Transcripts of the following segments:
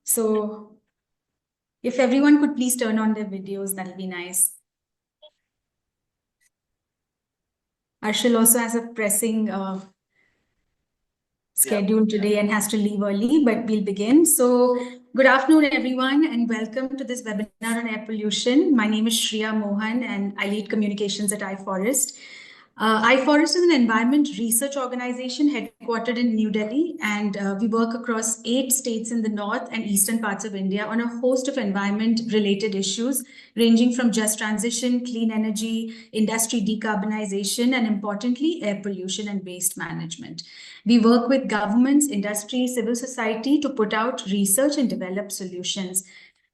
So if everyone could please turn on their videos, that'll be nice. Arshil also has a pressing schedule today and has to leave early, but we'll begin. So good afternoon, everyone, and welcome to this webinar on air pollution. My name is Shreya Mohan, and I lead communications at iFOREST. iFOREST is an environment research organization headquartered in New Delhi, and we work across 8 states in the north and eastern parts of India on a host of environment-related issues, ranging from just transition, clean energy, industry decarbonization, and importantly, air pollution and waste management. We work with governments, industry, civil society to put out research and develop solutions.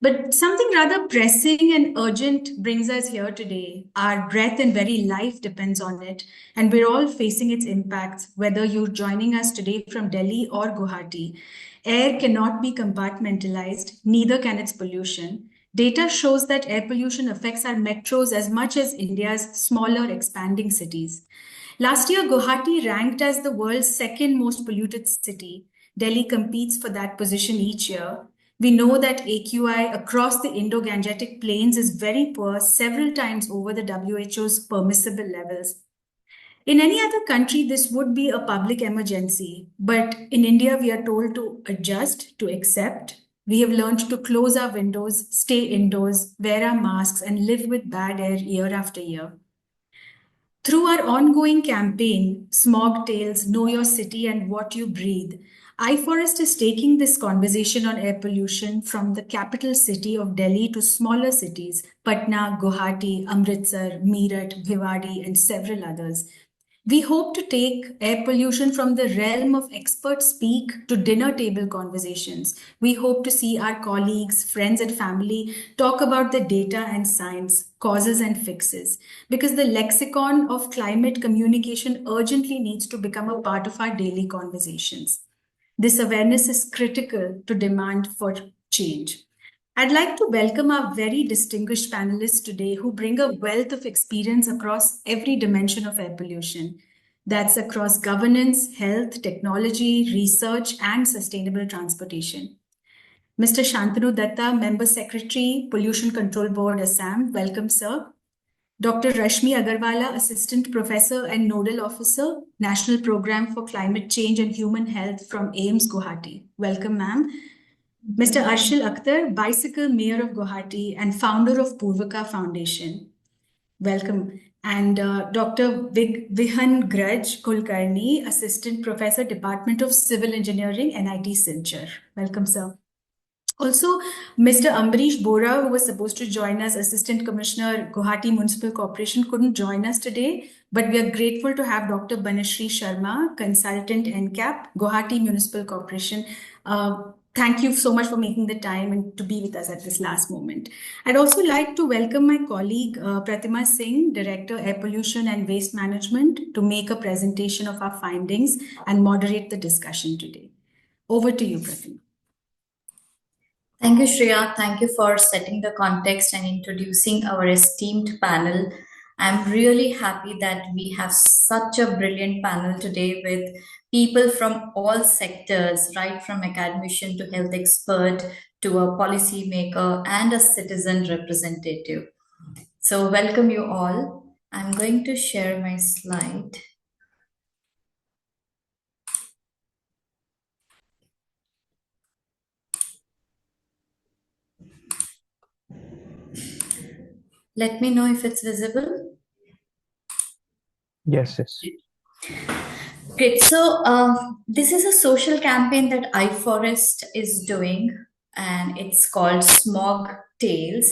But something rather pressing and urgent brings us here today. Our breath and very life depends on it, and we're all facing its impacts, whether you're joining us today from Delhi or Guwahati. Air cannot be compartmentalized, neither can its pollution. Data shows that air pollution affects our metros as much as India's smaller, expanding cities. Last year, Guwahati ranked as the world's second most polluted city. Delhi competes for that position each year. We know that AQI across the Indo-Gangetic plains is very poor, several times over the WHO's permissible levels. In any other country, this would be a public emergency. But in India, we are told to adjust, to accept. We have learned to close our windows, stay indoors, wear our masks, and live with bad air year after year. Through our ongoing campaign, Smog Tales, Know Your City and What You Breathe, iFOREST is taking this conversation on air pollution from the capital city of Delhi to smaller cities, Patna, Guwahati, Amritsar, Meerut, Bhiwadi, and several others. We hope to take air pollution from the realm of expert speak to dinner table conversations. We hope to see our colleagues, friends, and family talk about the data and science, causes and fixes, because the lexicon of climate communication urgently needs to become a part of our daily conversations. This awareness is critical to demand for change. I'd like to welcome our very distinguished panelists today who bring a wealth of experience across every dimension of air pollution. That's across governance, health, technology, research, and sustainable transportation. Mr. Shantanu Datta, Member Secretary, Pollution Control Board, Assam. Welcome, sir. Dr. Rashmi Agarwala, Assistant Professor and Nodal Officer, National Program for Climate Change and Human Health from AIIMS Guwahati. Welcome, ma'am. Mr. Arshil Akhtar, Bicycle Mayor of Guwahati and founder of Purvaka Foundation. Welcome. And Dr. Vihan Graj Kulkarni, Assistant Professor, Department of Civil Engineering, NIT Silchar. Welcome, sir. Also, Mr. Ambarish Bora, who was supposed to join us, Assistant Commissioner, Guwahati Municipal Corporation, couldn't join us today, but we are grateful to have Dr. Banashri Sharma, Consultant NCAP, Guwahati Municipal Corporation. Thank you so much for making the time and to be with us at this last moment. I'd also like to welcome my colleague, Pratima Singh, Director, Air Pollution and Waste Management, to make a presentation of our findings and moderate the discussion today. Over to you, Pratima. Thank you, Shreya. Thank you for setting the context and introducing our esteemed panel. I'm really happy that we have such a brilliant panel today with people from all sectors, right from academician to health expert to a policy maker and a citizen representative. So welcome you all. I'm going to share my slide. Let me know if it's visible. Yes. Great. So this is a social campaign that iFOREST is doing, and it's called Smog Tales,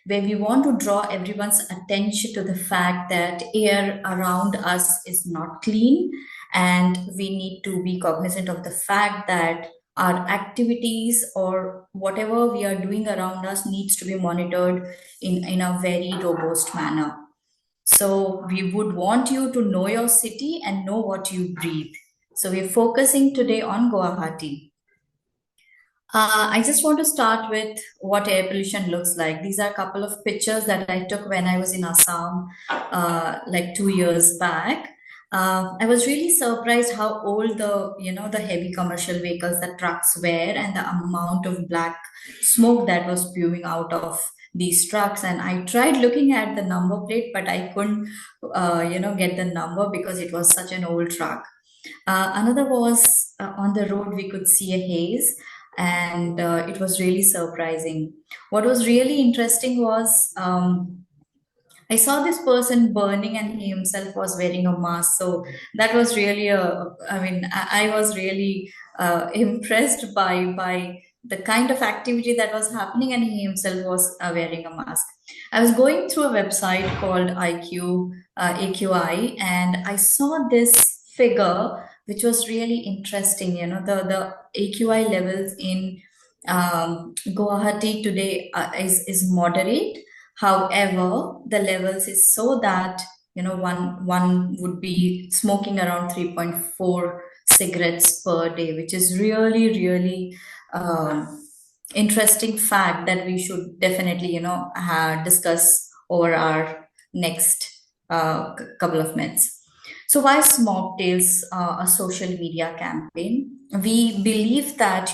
where we want to draw everyone's attention to the fact that air around us is not clean, and we need to be cognizant of the fact that our activities or whatever we are doing around us needs to be monitored in a very robust manner. So we would want you to know your city and know what you breathe. So we're focusing today on Guwahati. I just want to start with what air pollution looks like. These are a couple of pictures that I took when I was in Assam like 2 years back. I was really surprised how old the heavy commercial vehicles, the trucks were, and the amount of black smoke that was spewing out of these trucks. And I tried looking at the number plate, but I couldn't, get the number because it was such an old truck. Another was on the road, we could see a haze, and it was really surprising. What was really interesting was I saw this person burning, and he himself was wearing a mask. So that was really I was really impressed by the kind of activity that was happening, and he himself was wearing a mask. I was going through a website called AQI, and I saw this figure, which was really interesting. The AQI levels in Guwahati today is moderate. However, the levels is so that one would be smoking around 3.4 cigarettes per day, which is really really interesting fact that we should definitely discuss over our next couple of minutes. So why Smog Tales, a social media campaign? We believe that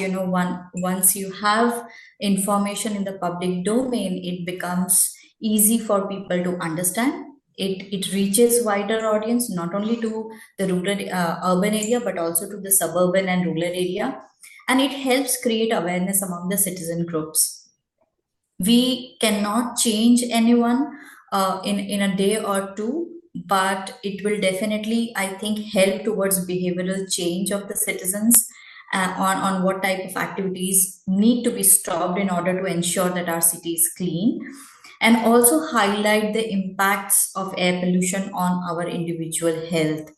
once you have information in the public domain, it becomes easy for people to understand. It reaches wider audience, not only to the urban area, but also to the suburban and rural area, and it helps create awareness among the citizen groups. We cannot change anyone in a day or two, but it will definitely, I think, help towards behavioral change of the citizens on what type of activities need to be stopped in order to ensure that our city is clean, and also highlight the impacts of air pollution on our individual health.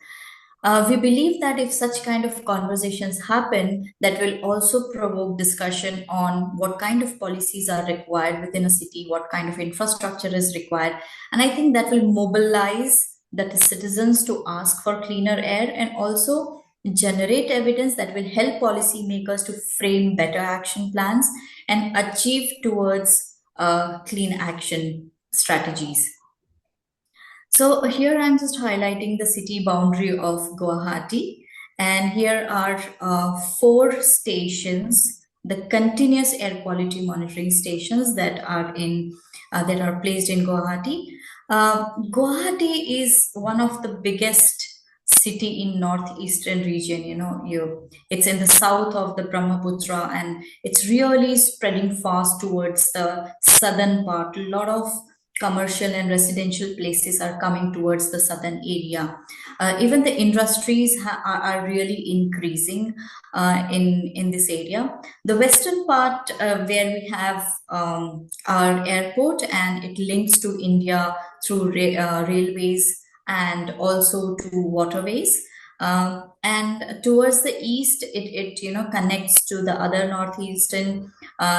We believe that if such kind of conversations happen, that will also provoke discussion on what kind of policies are required within a city, what kind of infrastructure is required. And I think that will mobilize the citizens to ask for cleaner air, and also generate evidence that will help policymakers to frame better action plans and achieve towards clean action strategies. So here I'm just highlighting the city boundary of Guwahati, and here are four stations, the continuous air quality monitoring stations that are placed in Guwahati. Guwahati is one of the biggest city in northeastern region. It's in the south of the Brahmaputra, and it's really spreading fast towards the southern part. A lot of commercial and residential places are coming towards the southern area. Even the industries are really increasing in this area. The western part, where we have our airport, and it links to India through railways and also to waterways. And towards the east, it connects to the other northeastern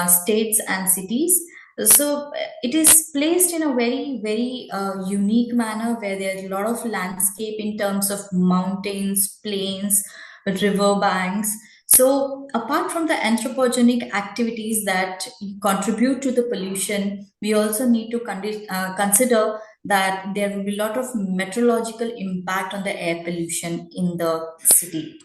states and cities. So it is placed in a very, very unique manner, where there's a lot of landscape in terms of mountains, plains, river banks. So apart from the anthropogenic activities that contribute to the pollution, we also need to consider that there will be a lot of meteorological impact on the air pollution in the city.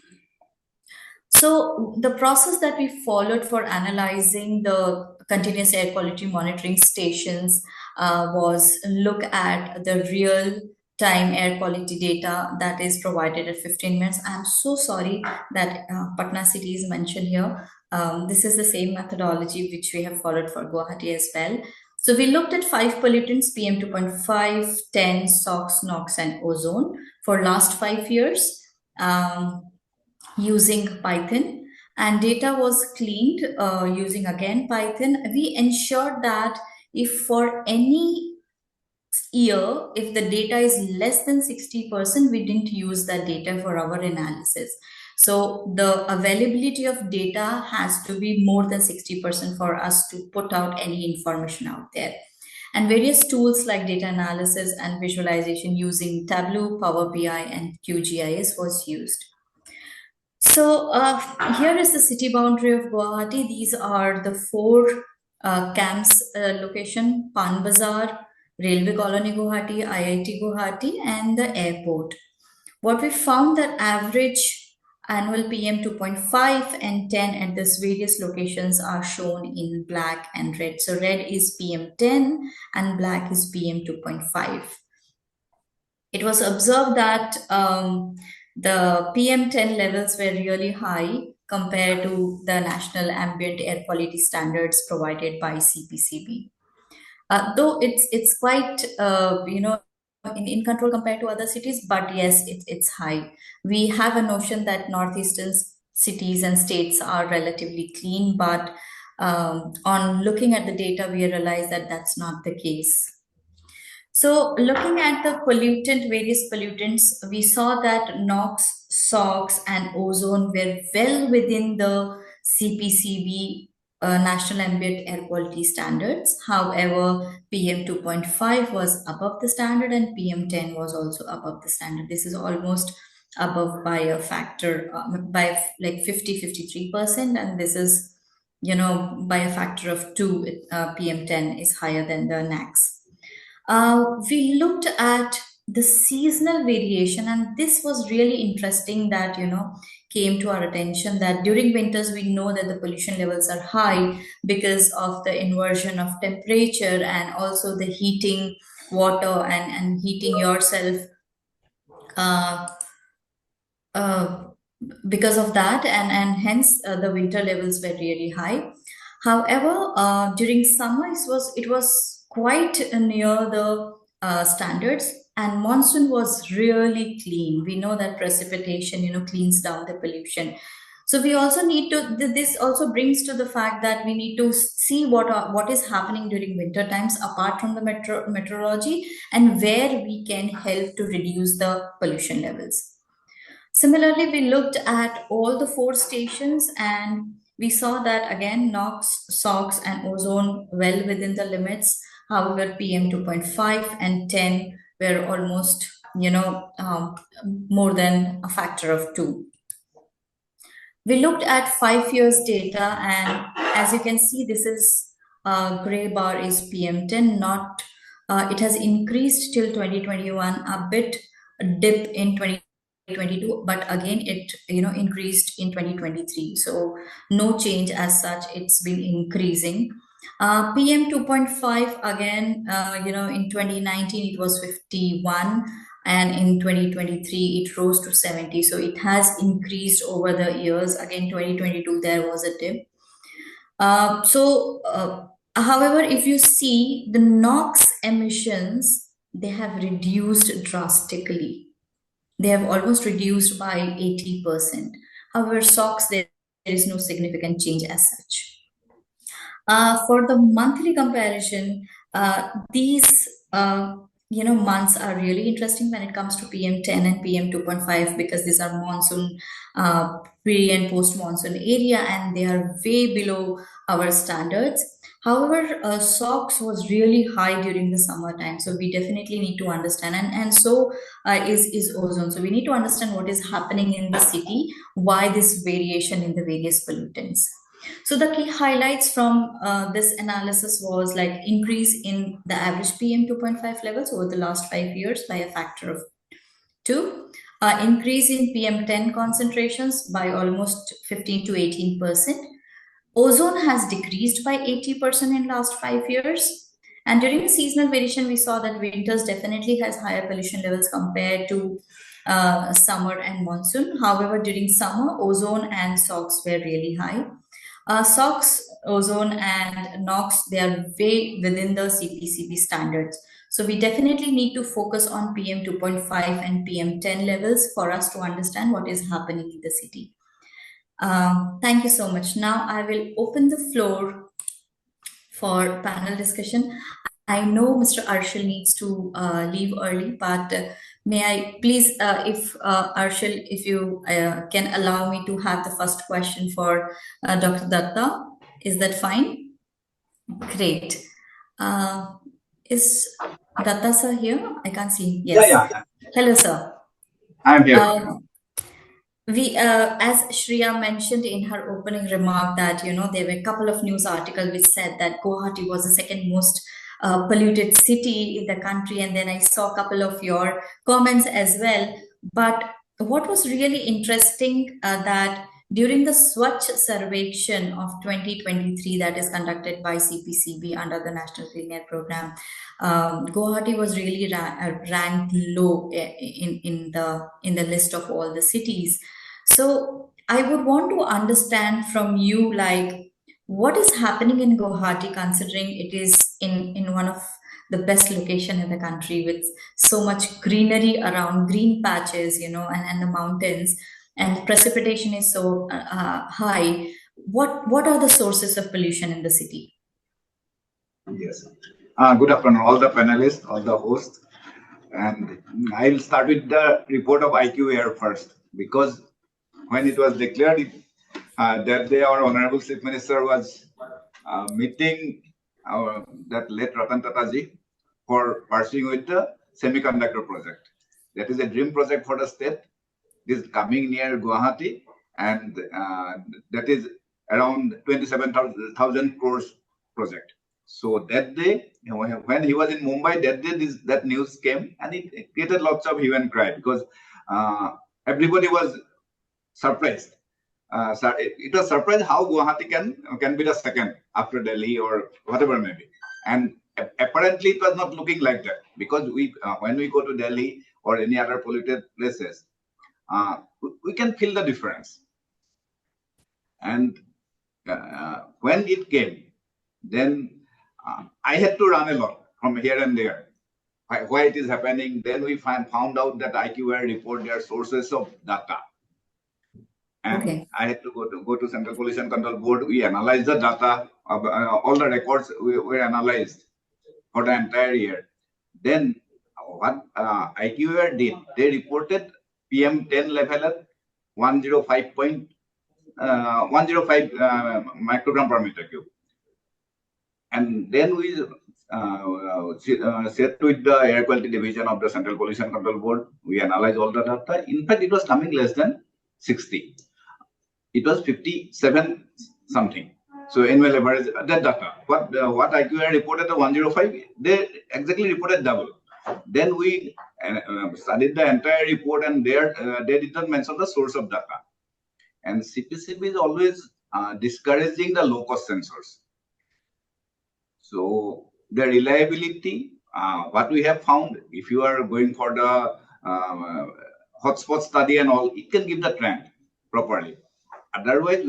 So the process that we followed for analyzing the continuous air quality monitoring stations was look at the real time air quality data that is provided at 15 minutes. I'm so sorry that Patna city is mentioned here. This is the same methodology which we have followed for Guwahati as well. So we looked at 5 pollutants: PM2.5, 10, SOx, NOx, and ozone for last 5 years. Using Python, and data was cleaned using again Python. We ensured that if for any year, if the data is less than 60%, we didn't use that data for our analysis. So the availability of data has to be more than 60% for us to put out any information out there. And various tools like data analysis and visualization using Tableau, Power BI, and QGIS was used. So here is the city boundary of Guwahati. These are the four camps location: Pan Bazar, Railway Colony Guwahati, IIT Guwahati, and the airport. what we found that average annual PM 2.5 and 10 at these various locations are shown in black and red. So red is PM10 and black is PM 2.5. It was observed that the PM10 levels were really high compared to the national ambient air quality standards provided by CPCB. Though it's quite in control compared to other cities, but yes, it's high. We have a notion that northeastern cities and states are relatively clean, but on looking at the data, we realize that that's not the case. So, looking at the various pollutants, we saw that NOx, SOx, and ozone were well within the CPCB National Ambient Air Quality Standards. However, PM 2.5 was above the standard and PM 10 was also above the standard. This is almost above by a factor, by like 53%, and this is, by a factor of 2, PM 10 is higher than the NACS. We looked at the seasonal variation, and this was really interesting that came to our attention that during winters we know that the pollution levels are high because of the inversion of temperature and also the heating water and heating yourself uh, uh, because of that, and hence the winter levels were really high. However, during summer it was quite near the standards, and monsoon was really clean. We know that precipitation, cleans down the pollution. So we also need to. This also brings to the fact that we need to see what is happening during winter times, apart from the meteorology, and where we can help to reduce the pollution levels. Similarly, we looked at all the 4 stations and we saw that again NOx, SOx, and ozone well within the limits. However, PM 2.5 and 10 were almost, more than a factor of 2. We looked at 5 years data, and as you can see, this is gray bar is PM10, not it has increased till 2021, a bit dip in 2022, but again it increased in 2023. So no change as such, it's been increasing. PM 2.5 again, in 2019 it was 51, and in 2023 it rose to 70. So it has increased over the years. Again, 2022 there was a dip. However, if you see the NOx emissions, they have reduced drastically. They have almost reduced by 80%. However, SOx, there is no significant change as such. For the monthly comparison, these months are really interesting when it comes to PM10 and PM2.5 because these are monsoon, pre and post monsoon area, and they are way below our standards. However, SOx was really high during the summertime, so we definitely need to understand, and so is ozone. So we need to understand what is happening in the city, why this variation in the various pollutants. So the key highlights from this analysis was like increase in the average PM 2.5 levels over the last 5 years by a factor of 2, increase in PM10 concentrations by almost 15 to 18%. Ozone has decreased by 80% in last 5 years. And during the seasonal variation, we saw that winters definitely has higher pollution levels compared to summer and monsoon. However, during summer, ozone and SOx were really high. SOx, ozone, and NOx, they are way within the CPCB standards. So we definitely need to focus on PM 2.5 and PM 10 levels for us to understand what is happening in the city. Thank you so much. Now I will open the floor for panel discussion. I know Mr. Arshil needs to leave early, but may I please, if Arshil, if you can allow me to have the first question for Dr. Datta, is that fine? Great. Is Datta sir here? I can't see. Yes. Yeah. Hello, sir. I'm here. As Shreya mentioned in her opening remark that, there were a couple of news articles which said that Guwahati was the second most polluted city in the country. And then I saw a couple of your comments as well. But what was really interesting that during the Swachh Sarvekshan of 2023 that is conducted by CPCB under the National Clean Air Program, Guwahati was really ranked low in the list of all the cities. So I would want to understand from you, like, what is happening in Guwahati, considering it is in one of the best location in the country with so much greenery around, green patches, and the mountains, and precipitation is so high. What are the sources of pollution in the city? Yes. Good afternoon, all the panelists, all the hosts. And I'll start with the report of IQ Air first, because when it was declared that day, our Honorable Chief Minister was meeting that late Ratan Tataji for pursuing with the semiconductor project. That is a dream project for the state. This is coming near Guwahati, and that is around 27,000 crores project. So that day, when he was in Mumbai, that day that news came, and it created lots of hue and cry, because everybody was surprised. So it was surprised how Guwahati can be the second after Delhi or whatever maybe. And apparently it was not looking like that, because when we go to Delhi or any other polluted places, we can feel the difference. And when it came, then I had to run a lot from here and there. Why it is happening? Then we found out that IQAir report their sources of data. And okay. I had to go to Central Pollution Control Board. We analyzed the data. All the records were analyzed for the entire year. Then what IQAir did, they reported PM10 level at 105 microgram per meter cube. And then we set with the Air Quality Division of the Central Pollution Control Board. We analyzed all the data. In fact, it was coming less than 60. It was 57 something. So annual average, that data. What IQAir reported, the 105, they exactly reported double. Then we studied the entire report, and there they did not mention the source of data. And CPCB is always discouraging the low-cost sensors. So the reliability, what we have found, if you are going for the hotspot study and all, it can give the trend properly. Otherwise,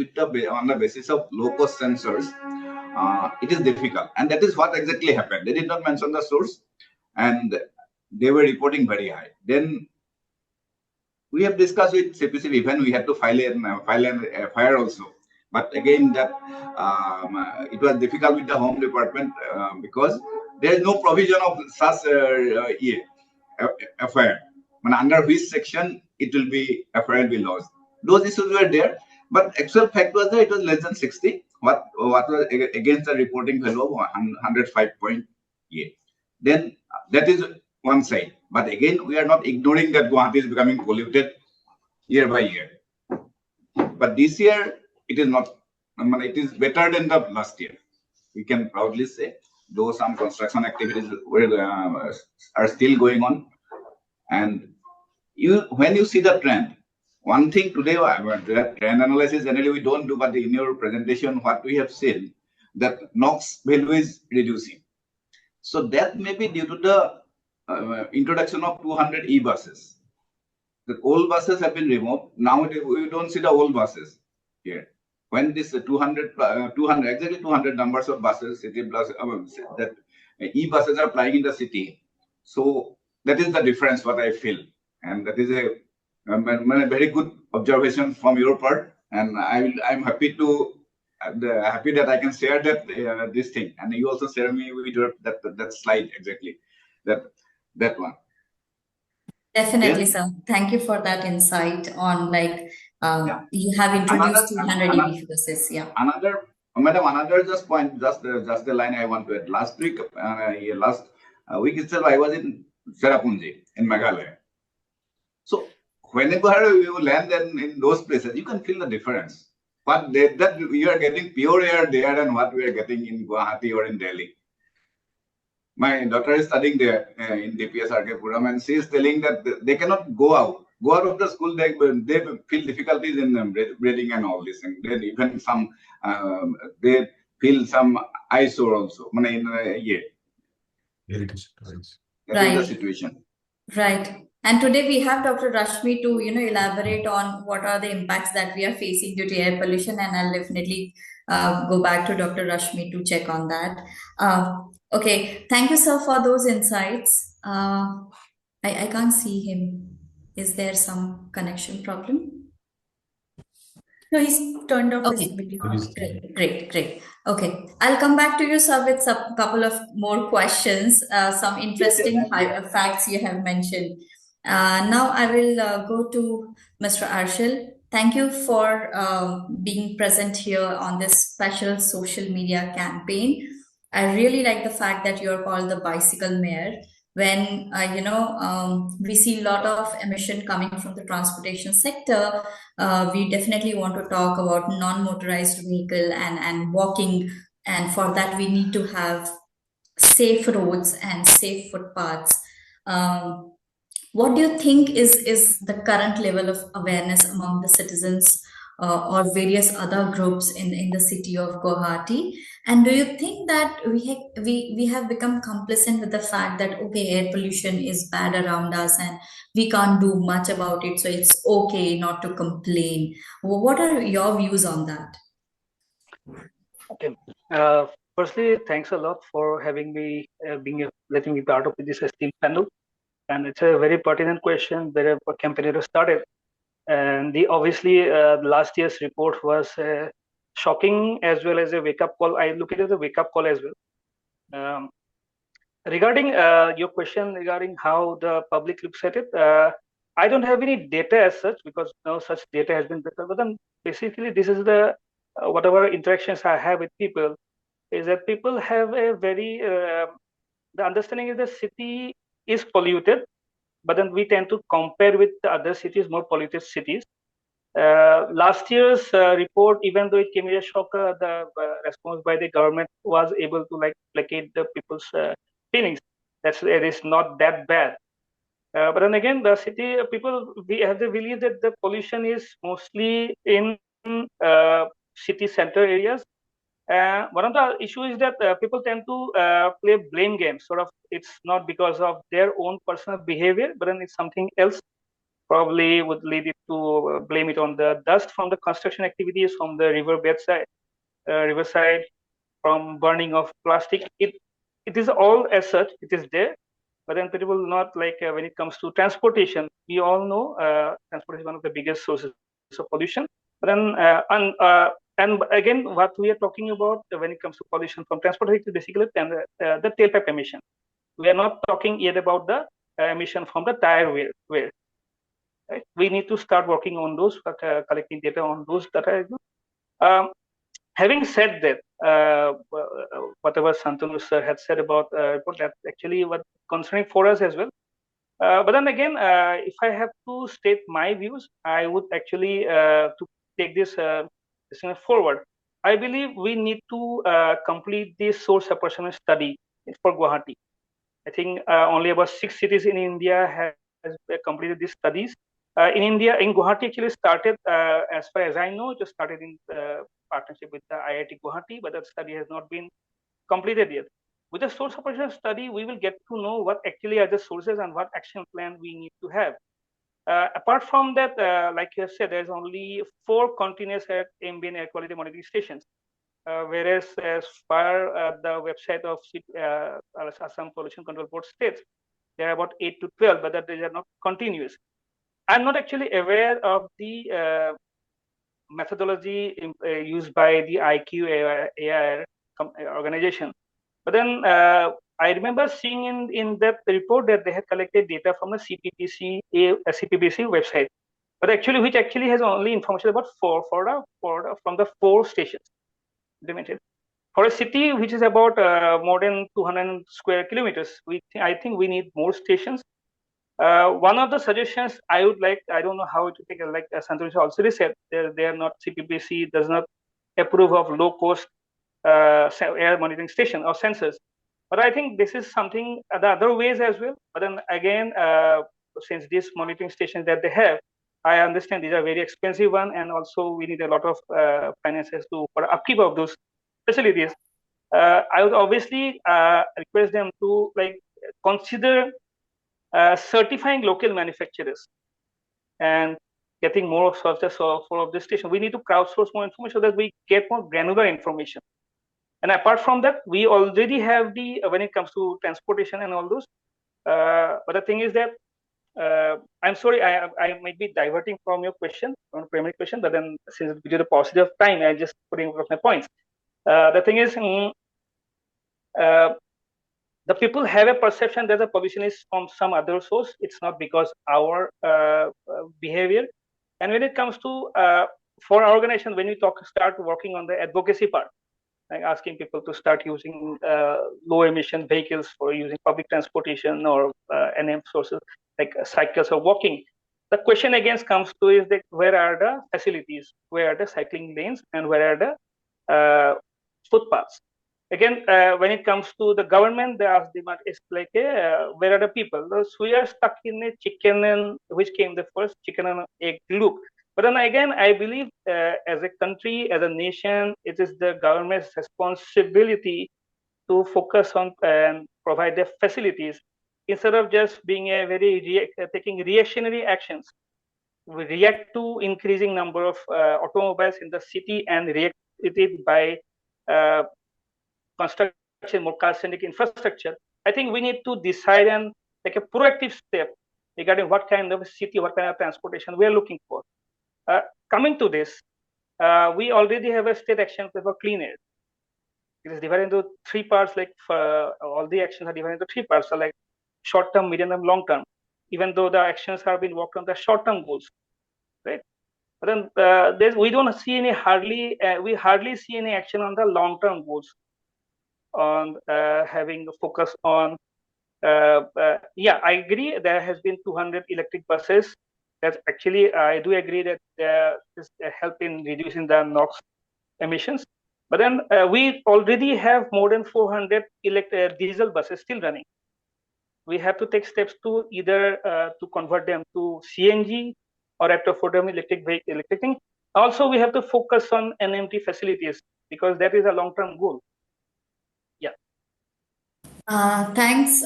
on the basis of low-cost sensors, it is difficult. And that is what exactly happened. They did not mention the source, and they were reporting very high. Then we have discussed with CPCB when we had to file an FIR also. But again, that it was difficult with the Home Department because there is no provision of such FIR. Under which section it will be FIR will be lost. Those issues were there, but actual fact was that it was less than 60. What was against the reporting value of 105.8. Then that is one side. But again, we are not ignoring that Guwahati is becoming polluted year by year. But this year, it is not. It is better than the last year. We can proudly say, though some construction activities are still going on. And when you see the trend, one thing today, the trend analysis generally we don't do, but in your presentation, what we have seen, that NOx value is reducing. So that may be due to the introduction of 200 e-buses. The old buses have been removed. Now we don't see the old buses here. When this 200 exactly 200 numbers of buses, city bus, that e-buses are plying in the city. So that is the difference what I feel. And that is a very good observation from your part. And I'm happy that I can share that this thing. And you also share me with your that slide exactly, that one. Definitely, sir. Thank you for that insight on you have introduced 200 EV buses. Yeah. Another just point, just the line I want to add. Last week itself, I was in Cherrapunji in Meghalaya. So whenever you land in those places, you can feel the difference. But that you are getting pure air there and what we are getting in Guwahati or in Delhi. My daughter is studying there in DPS RK Puram, and she is telling that they cannot go out go out of the school, they feel difficulties in breathing and all this, and then even some they feel some eyesore also. Yeah, that is the situation. Right. And today we have Dr. Rashmi to, elaborate on what are the impacts that we are facing due to air pollution. And I'll definitely go back to Dr. Rashmi to check on that. Okay. Thank you, sir, for those insights. I can't see him. Is there some connection problem? No, he's turned off his Okay. video. Great. Okay, I'll come back to you, sir, with some couple of more questions. Some interesting facts you have mentioned. Now I will go to Mr. Arshil. Thank you for being present here on this special social media campaign. I really like the fact that you're called the bicycle mayor. When we see a lot of emission coming from the transportation sector, we definitely want to talk about non-motorized vehicle and walking, and for that we need to have safe roads and safe footpaths. What do you think is the current level of awareness among the citizens or various other groups in the city of Guwahati? And do you think that we have become complacent with the fact that, okay, air pollution is bad around us and we can't do much about it, so it's okay not to complain? What are your views on that? Okay. Firstly, thanks a lot for having me, letting me be part of this esteemed panel. And it's a very pertinent question where a campaign started. And obviously last year's report was shocking as well as a wake-up call. I look at it as a wake-up call as well. Regarding your question regarding how the public looks at it, I don't have any data as such because no such data has been prepared. But then basically this is the whatever interactions I have with people is that people have a very the understanding is the city is polluted, but then we tend to compare with the other cities, more polluted cities. Last year's report, even though it came as a shocker, the response by the government was able to placate the people's feelings. It is not that bad. But then again, the city people, we have the belief that the pollution is mostly in city center areas. One of the issues is that people tend to play blame games. Sort of, it's not because of their own personal behavior, but then it's something else. Probably would lead it to blame it on the dust from the construction activities, from the riverside, from burning of plastic. It is all as such. It is there, but then people will not when it comes to transportation. We all know transport is one of the biggest sources of pollution. But then and again, what we are talking about when it comes to pollution from transportation is basically the tailpipe emission. We are not talking yet about the emission from the tire wear. Right? We need to start working on those, collecting data on those data. Having said that, whatever Santanu sir had said about report, that's actually what concerning for us as well. But then again, if I have to state my views, I would actually to take this forward. I believe we need to complete this source apportionment study for Guwahati. I think only about 6 cities in India has completed these studies. In India, in Guwahati actually started, as far as I know, just started in partnership with the IIT Guwahati, but that study has not been completed yet. With the source apportionment study, we will get to know what actually are the sources and what action plan we need to have. Apart from that, like you said, there's only 4 continuous ambient air quality monitoring stations. Whereas as far the website of Assam Pollution Control Board states, there are about 8 to 12, but that they are not continuous. I'm not actually aware of the methodology used by the IQAir organization. But then I remember seeing in that report that they had collected data from the CPBC website, but actually which actually has only information about from the 4 stations implemented. For a city which is about more than 200 square kilometers, I think we need more stations. One of the suggestions I would like, I don't know how to take it, like Santosh also said, they are not, CPBC does not approve of low cost air monitoring station or sensors. But I think this is something, the other ways as well. But then again, So since these monitoring stations that they have, I understand these are very expensive one, and also we need a lot of finances for upkeep of those facilities. I would obviously request them to consider certifying local manufacturers and getting more of sources for this station. We need to crowdsource more information so that we get more granular information. And apart from that, we already have when it comes to transportation and all those. But the thing is that I'm sorry, I might be diverting from your question, from the primary question, but then since due to the paucity of time, I'm just putting across my points. The thing is, the people have a perception that the pollution is from some other source. It's not because our behavior. And when it comes to for our organization, when we start working on the advocacy part, like asking people to start using low emission vehicles for using public transportation or NM sources like cycles or walking. The question again comes to is that where are the facilities, where are the cycling lanes, and where are the footpaths? Again, when it comes to the government, the demand is like, where are the people? So we are stuck in a chicken and which came the first, chicken and egg loop. But then again, I believe as a country, as a nation, it is the government's responsibility to focus on and provide the facilities instead of just being a taking reactionary actions. We react to increasing number of automobiles in the city and react it by construction more car-centric infrastructure. I think we need to decide and take a proactive step regarding what kind of city, what kind of transportation we are looking for. Coming to this, we already have a state action plan for clean air. It is divided into three parts. Like all the actions are divided into three parts. So like short term, medium term, long term. Even though the actions have been worked on the short term goals, right? But then we don't see any we hardly see any action on the long term goals. On having a focus on yeah, I agree there has been 200 electric buses. That's actually I do agree that this help in reducing the NOx emissions. But then we already have more than 400 diesel buses still running. We have to take steps to either to convert them to CNG or for them electric thing. Also, we have to focus on NMT facilities because that is a long-term goal. Yeah. Thanks,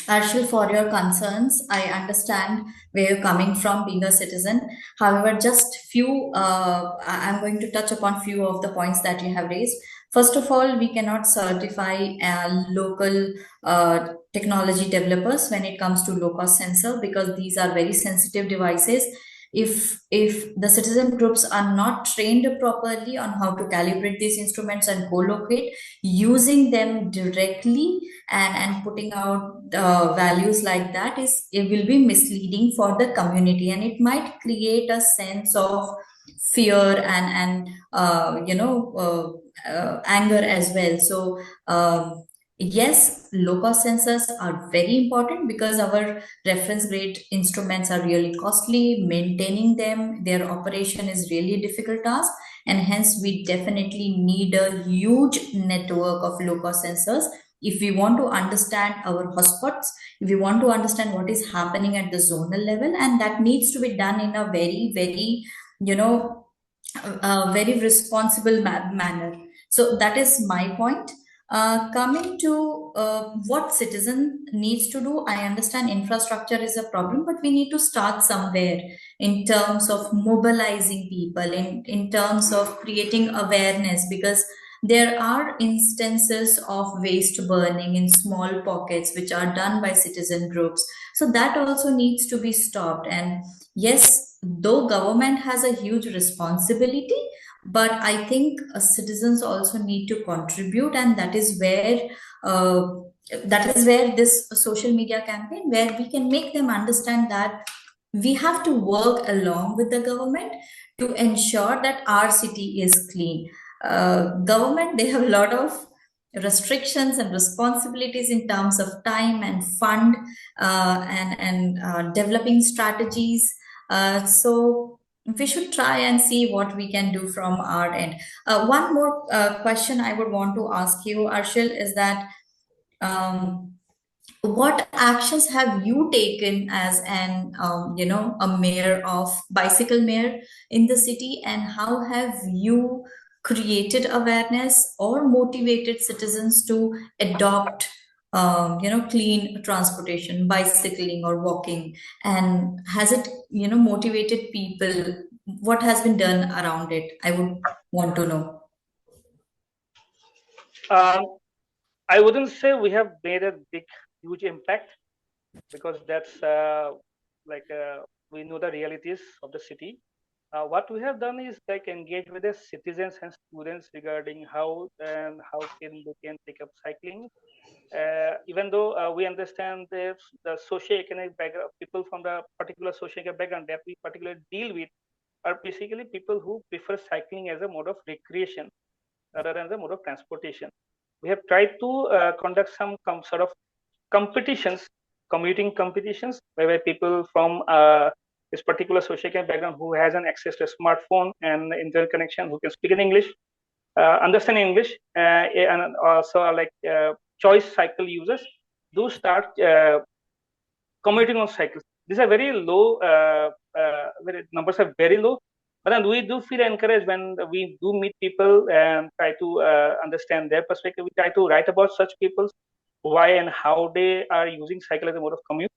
Arshil, for your concerns. I understand where you're coming from being a citizen. However, just few, I'm going to touch upon few of the points that you have raised. First of all, we cannot certify local technology developers when it comes to low-cost sensor because these are very sensitive devices. If the citizen groups are not trained properly on how to calibrate these instruments and co-locate, using them directly and putting out values like that it will be misleading for the community, and it might create a sense of fear and anger as well. So yes, low-cost sensors are very important because our reference grade instruments are really costly. Maintaining them, their operation is really a difficult task, and hence we definitely need a huge network of low-cost sensors if we want to understand our hotspots, if we want to understand what is happening at the zonal level, and that needs to be done in a very, very, very responsible manner. So that is my point. Coming to what citizen needs to do, I understand infrastructure is a problem, but we need to start somewhere in terms of mobilizing people, in terms of creating awareness, because there are instances of waste burning in small pockets which are done by citizen groups. So that also needs to be stopped. And yes, though government has a huge responsibility, but I think citizens also need to contribute, and that is where this social media campaign, where we can make them understand that we have to work along with the government to ensure that our city is clean. Government, they have a lot of restrictions and responsibilities in terms of time and fund and developing strategies. So we should try and see what we can do from our end. One more question I would want to ask you, Arshil, is that what actions have you taken as an a mayor of bicycle mayor in the city, and how have you created awareness or motivated citizens to adopt clean transportation, bicycling or walking? And has it motivated people? What has been done around it? I would want to know. I wouldn't say we have made a huge impact, because that's we know the realities of the city. What we have done is like engage with the citizens and students regarding how can they can take up cycling. Even though we understand the socio-economic background, people from the particular socio-economic background that we particularly deal with are basically people who prefer cycling as a mode of recreation rather than the mode of transportation. We have tried to conduct some sort of competitions, commuting competitions, where people from this particular socio-economic background who has an access to a smartphone and internet connection, who can speak in English, understand English, and also like choice cycle users, do start commuting on cycles. These are very low, numbers are very low, but then we do feel encouraged when we do meet people and try to understand their perspective. We try to write about such people, why and how they are using cycle as a mode of commute.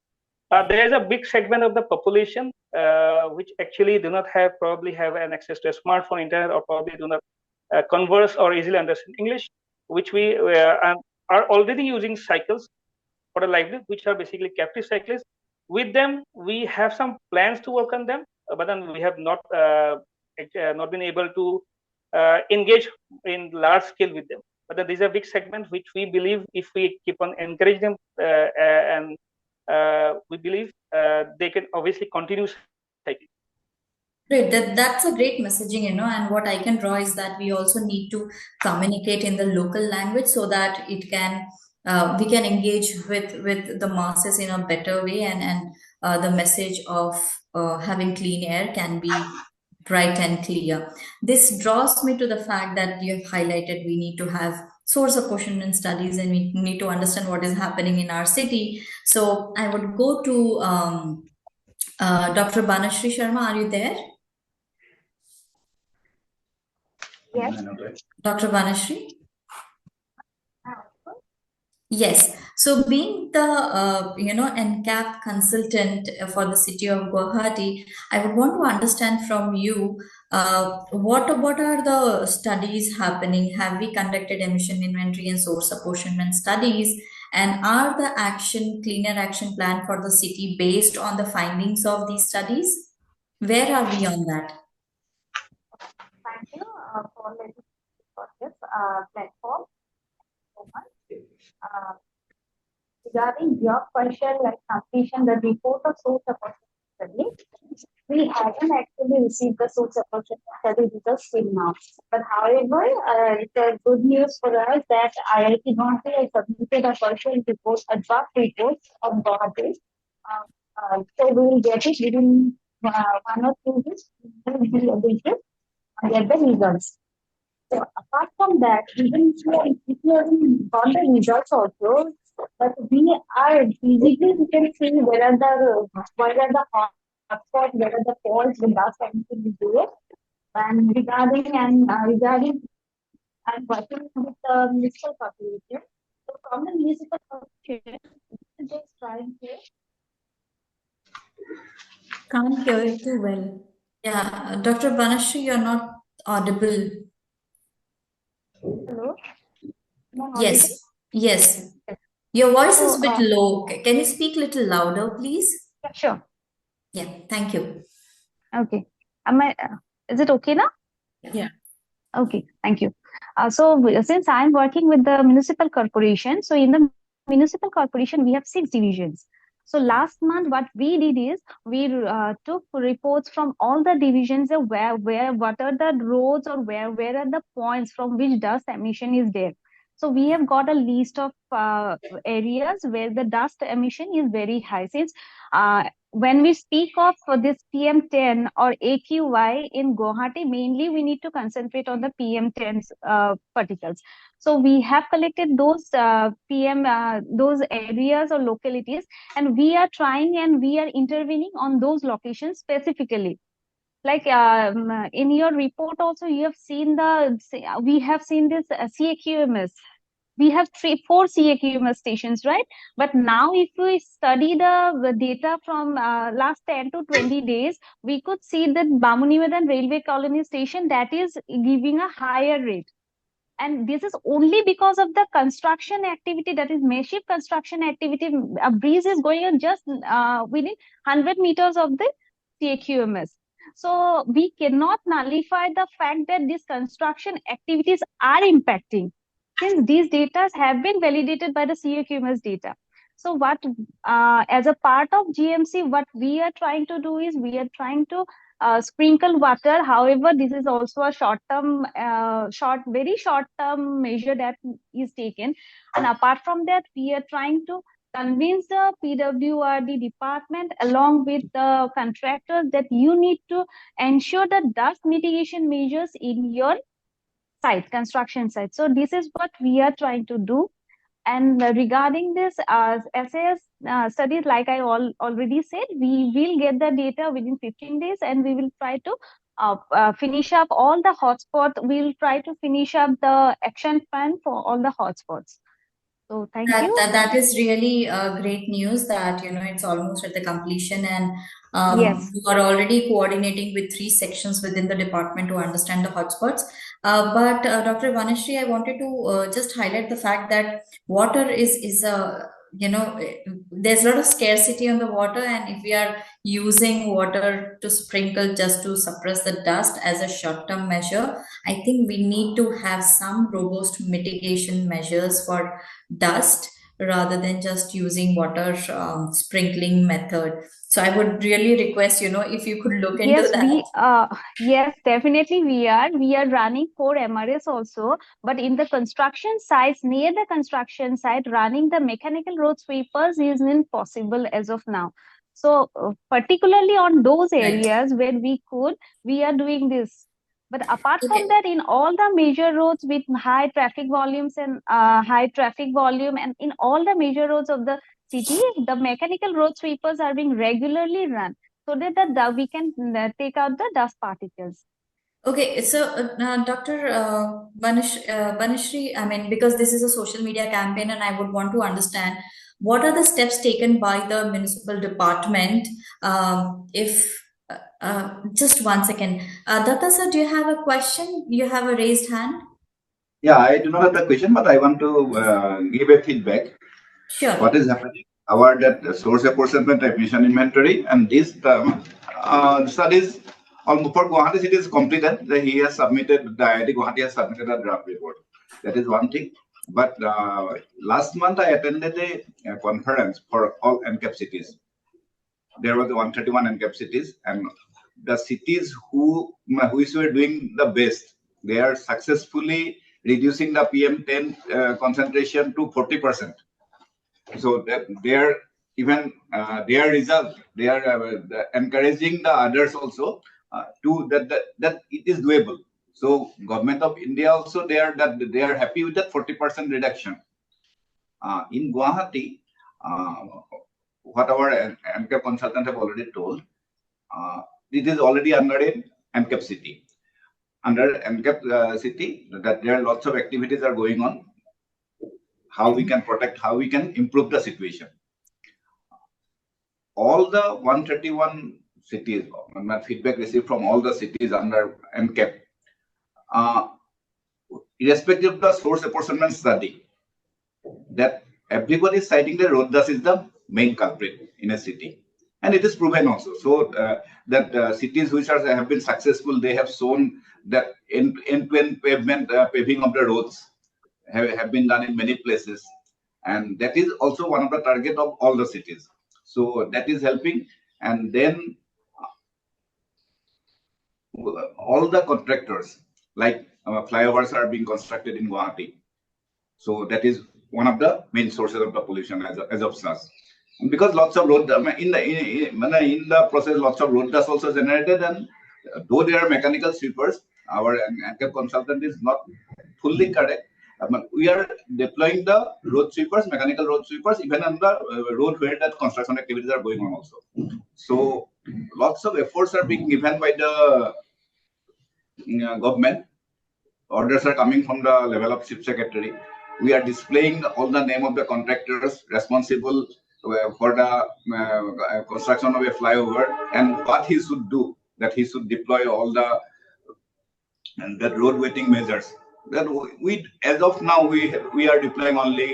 There is a big segment of the population which actually do not probably have an access to a smartphone, internet, or probably do not converse or easily understand English, which we are already using cycles for a livelihood, which are basically captive cyclists. With them, we have some plans to work on them, but then we have not been able to engage in large scale with them. But then these are big segments which we believe if we keep on encouraging them, and we believe they can obviously continue cycling. Great, that's a great messaging, and what I can draw is that we also need to communicate in the local language so that it can we can engage with the masses in a better way, and the message of having clean air can be bright and clear. This draws me to the fact that you have highlighted we need to have source apportionment studies, and we need to understand what is happening in our city. So I would go to Dr. Banashri Sharma. Are you there? Yes. Dr. Banashri? Yes. So being the NCAP consultant for the city of Guwahati, I would want to understand from you what are the studies happening? Have we conducted emission inventory and source apportionment studies? And are the cleaner action plan for the city based on the findings of these studies? Where are we on that? Thank you for letting me for this platform. So much. Regarding your question, like completion, the report of source apportionment study, we haven't actually received the source apportionment study results till now. But however, it's a good news for us that IIT Guwahati has submitted a partial report, a draft report of Guwahati. So we will get it within 1 or 2 weeks. We will be able to get the results. So apart from that, even if you haven't got the results also, but we are physically we can see where are the hotspots, where are the faults, the dust anything is there. And regarding and working with the municipal population. So from the municipal population, just trying to Can't hear it too well. Yeah, Dr. Banashri, you're not audible. hello. Yes, yes. Your voice is a bit So, low. Can you speak a little louder, please? yeah, sure. Yeah, thank you. Okay. Am I? Is it okay now? Yeah. Okay, thank you. Since I'm working with the municipal corporation, so in the municipal corporation, we have 6 divisions. So last month, what we did is we took reports from all the divisions of what are the roads or where are the points from which dust emission is there. So we have got a list of areas where the dust emission is very high. Since when we speak of this PM10 or AQI in Guwahati, mainly we need to concentrate on the PM10 particles. So we have collected those those areas or localities, and we are trying and we are intervening on those locations specifically. Like in your report also, you have seen we have seen this CAQMS. We have 4 CAQMS stations, right? But now if we study the data from last 10 to 20 days, we could see that Bamuniwadan railway colony station that is giving a higher rate. And this is only because of the construction activity, that is massive construction activity. A breeze is going on just within 100 meters of the CAQMS. So we cannot nullify the fact that these construction activities are impacting, since these data have been validated by the CAQMS data. So what, as a part of GMC, what we are trying to do is we are trying to sprinkle water. However, this is also a very short-term measure that is taken. And apart from that, we are trying to convince the PWRD department along with the contractors that you need to ensure the dust mitigation measures in your construction site. So this is what we are trying to do. And regarding this SAS studies, like I already said, we will get the data within 15 days, and we will try to finish up all the hotspots. We will try to finish up the action plan for all the hotspots. So thank you. That is really great news that, it's almost at the completion, and Yes. you are already coordinating with 3 sections within the department to understand the hotspots. But Dr. Vanishri, I wanted to just highlight the fact that water is a, there's a lot of scarcity on the water, and if we are using water to sprinkle just to suppress the dust as a short-term measure, I think we need to have some robust mitigation measures for dust rather than just using water sprinkling method. So I would really request, if you could look into that. Yes, definitely we are running 4 MRS also, but in the construction sites, near the construction site, running the mechanical road sweepers is impossible as of now. So particularly on those areas where we are doing this. But apart from that, in all the major roads with high traffic volumes and and in all the major roads of the city, the mechanical road sweepers are being regularly run, so that we can take out the dust particles. Okay, so Dr. Banishri, I mean, because this is a social media campaign, and I would want to understand what are the steps taken by the municipal department. If just one second, Datta sir, do you have a question? You have a raised hand. Yeah, I do not have the question, but I want to give a feedback. Sure. What is happening? Our that source apportionment emission inventory, and this studies for Guwahati city is completed. He has submitted, the IIT Guwahati has submitted a draft report. That is one thing. But last month I attended a conference for all NCAP cities. There was 131 NCAP cities, and the cities which were doing the best, they are successfully reducing the PM10 concentration to 40%. So that their result, they are encouraging the others also to that it is doable. So government of India also, they are happy with that 40% reduction. In Guwahati, what our NCAP consultant have already told, it is already under a NCAP city. Under NCAP city, that there are lots of activities are going on. How we can protect, how we can improve the situation. All the 131 cities, my feedback received from all the cities under NCAP, irrespective of the source apportionment study, that everybody is citing the road dust is the main culprit in a city. And it is proven also. So that cities which have been successful, they have shown that end-to-end paving of the roads have been done in many places, and that is also one of the target of all the cities. So that is helping. And then all the contractors, like flyovers are being constructed in Guwahati. So that is one of the main sources of the pollution as of such. And because lots of road in the process, lots of road dust also generated, and though they are mechanical sweepers, our ANCAP consultant is not fully correct. We are deploying the road sweepers, mechanical road sweepers, even on the road where that construction activities are going on also. So lots of efforts are being given by the government. Orders are coming from the level of chief secretary. We are displaying all the name of the contractors responsible for the construction of a flyover and what he should do, that he should deploy all the that road weighting measures. That we, as of now, we are deploying only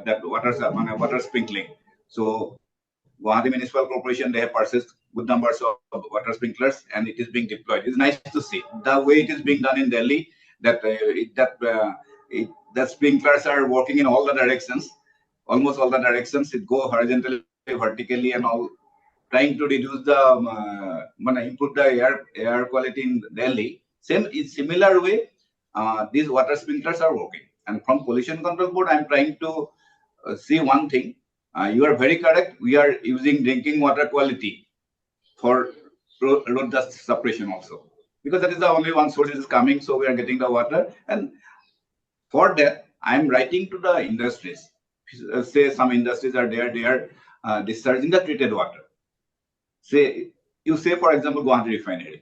that water sprinkling. So Guwahati Municipal Corporation, they have purchased good numbers of water sprinklers, and it is being deployed. It's nice to see the way it is being done in Delhi. That sprinklers are working in all the directions, almost all the directions. It go horizontally, vertically, and all, trying to reduce the improve the air quality in Delhi. Similar way, these water sprinklers are working. And from Pollution Control Board, I'm trying to see one thing. You are very correct. We are using drinking water quality for road dust suppression also, because that is the only one source is coming. So we are getting the water, and for that, I'm writing to the industries. Say some industries are there, they are discharging the treated water. Say for example, Guwahati refinery,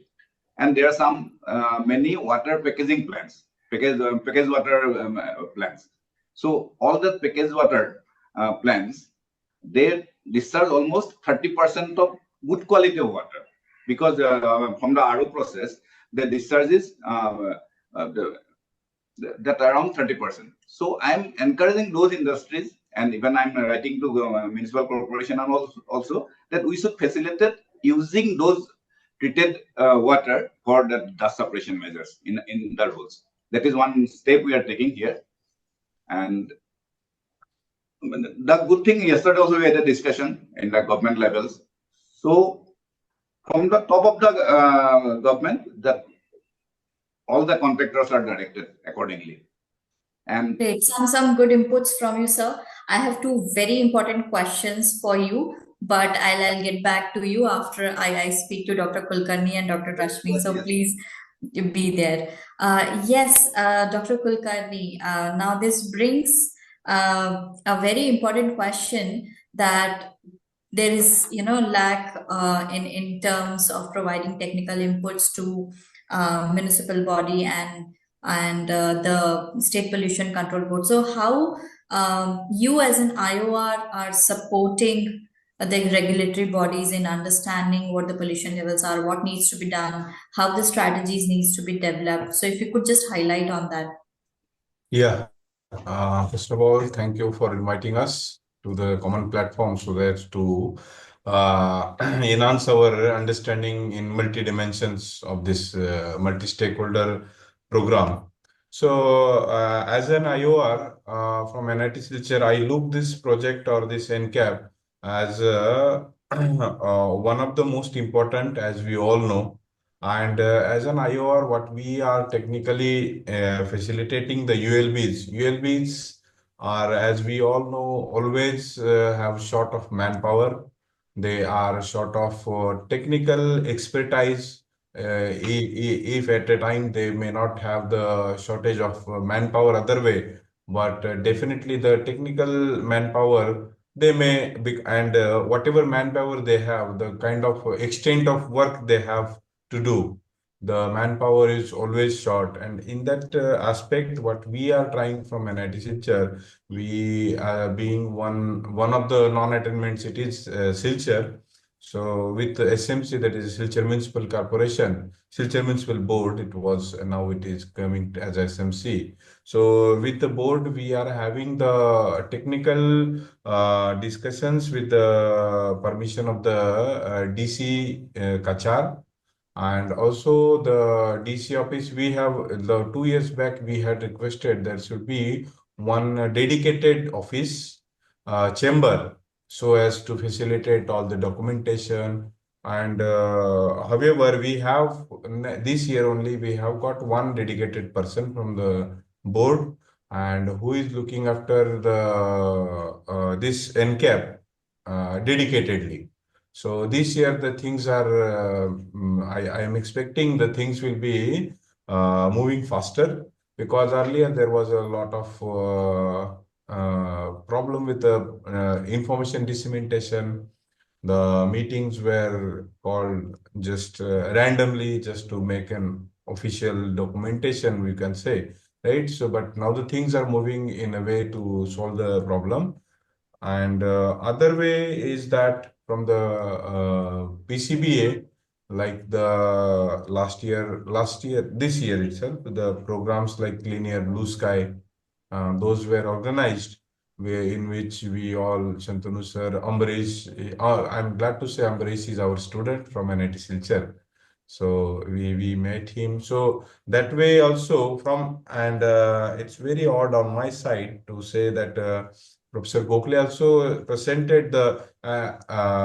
and there are some many water packaging plants, packaged water plants. So all the packaged water plants, they discharge almost 30% of good quality of water, because from the RO process, the discharge is that around 30%. So I'm encouraging those industries, and even I'm writing to municipal corporation and also that we should facilitate using those treated water for the dust suppression measures in the roads. That is one step we are taking here. And the good thing, yesterday also we had a discussion in the government levels. So from the top of the government, that all the contractors are directed accordingly. And great. Some good inputs from you, sir. I have two very important questions for you, but I'll get back to you after I speak to Dr. Kulkarni and Dr. Rashmi. So yes. please be there. Yes, Dr. Kulkarni. Now this brings a very important question, that there is lack in terms of providing technical inputs to municipal body and the state pollution control board. So how you as an IOR are supporting the regulatory bodies in understanding what the pollution levels are, what needs to be done, how the strategies needs to be developed. So if you could just highlight on that. Yeah. First of all, thank you for inviting us to the common platform so that to enhance our understanding in multi dimensions of this multi-stakeholder program. So as an IOR from NIT Silchar, I look this project or this NCAP as one of the most important, as we all know. And as an IOR, what we are technically facilitating the ULBs. ULBs are, as we all know, always have short of manpower. They are short of technical expertise. If at a time they may not have the shortage of manpower other way, but definitely the technical manpower they may be, and whatever manpower they have, the kind of extent of work they have to do, the manpower is always short. And in that aspect, what we are trying from NIT Silchar, we being one of the non-attainment cities, Silchar. So with the SMC, that is Silchar Municipal Corporation, Silchar Municipal Board, it was, now it is coming as SMC. So with the board, we are having the technical discussions with the permission of the DC Kachar. And also the DC office, we have, the 2 years back, we had requested there should be one dedicated office chamber so as to facilitate all the documentation. And however, we have this year only, we have got one dedicated person from the board and who is looking after the this NCAP dedicatedly. So this year the things are, I am expecting the things will be moving faster, because earlier there was a lot of problem with the information dissemination. The meetings were called just randomly, just to make an official documentation, we can say, right? So, but now the things are moving in a way to solve the problem. And other way is that from the PCBA, like the this year itself, the programs like Clean Air, Blue Sky, those were organized, in which we all, Shantanu sir, Ambrish, I'm glad to say Ambrish is our student from NIT Silchar. So we met him. So that way also from, and it's very odd on my side to say that Professor Gokhale also presented the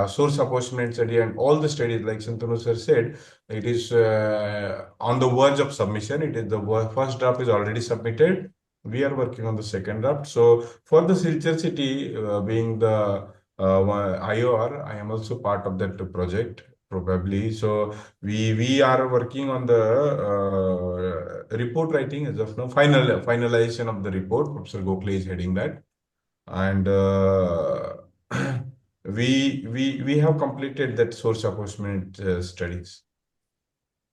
source apportionment study and all the studies, like Shantanu sir said, it is on the verge of submission. It is the first draft is already submitted. We are working on the second draft. So for the Silchar city, being the IOR, I am also part of that project, probably. So we are working on the report writing as of now. Finalization of the report. Professor Gokhale is heading that, and we have completed that source apportionment studies.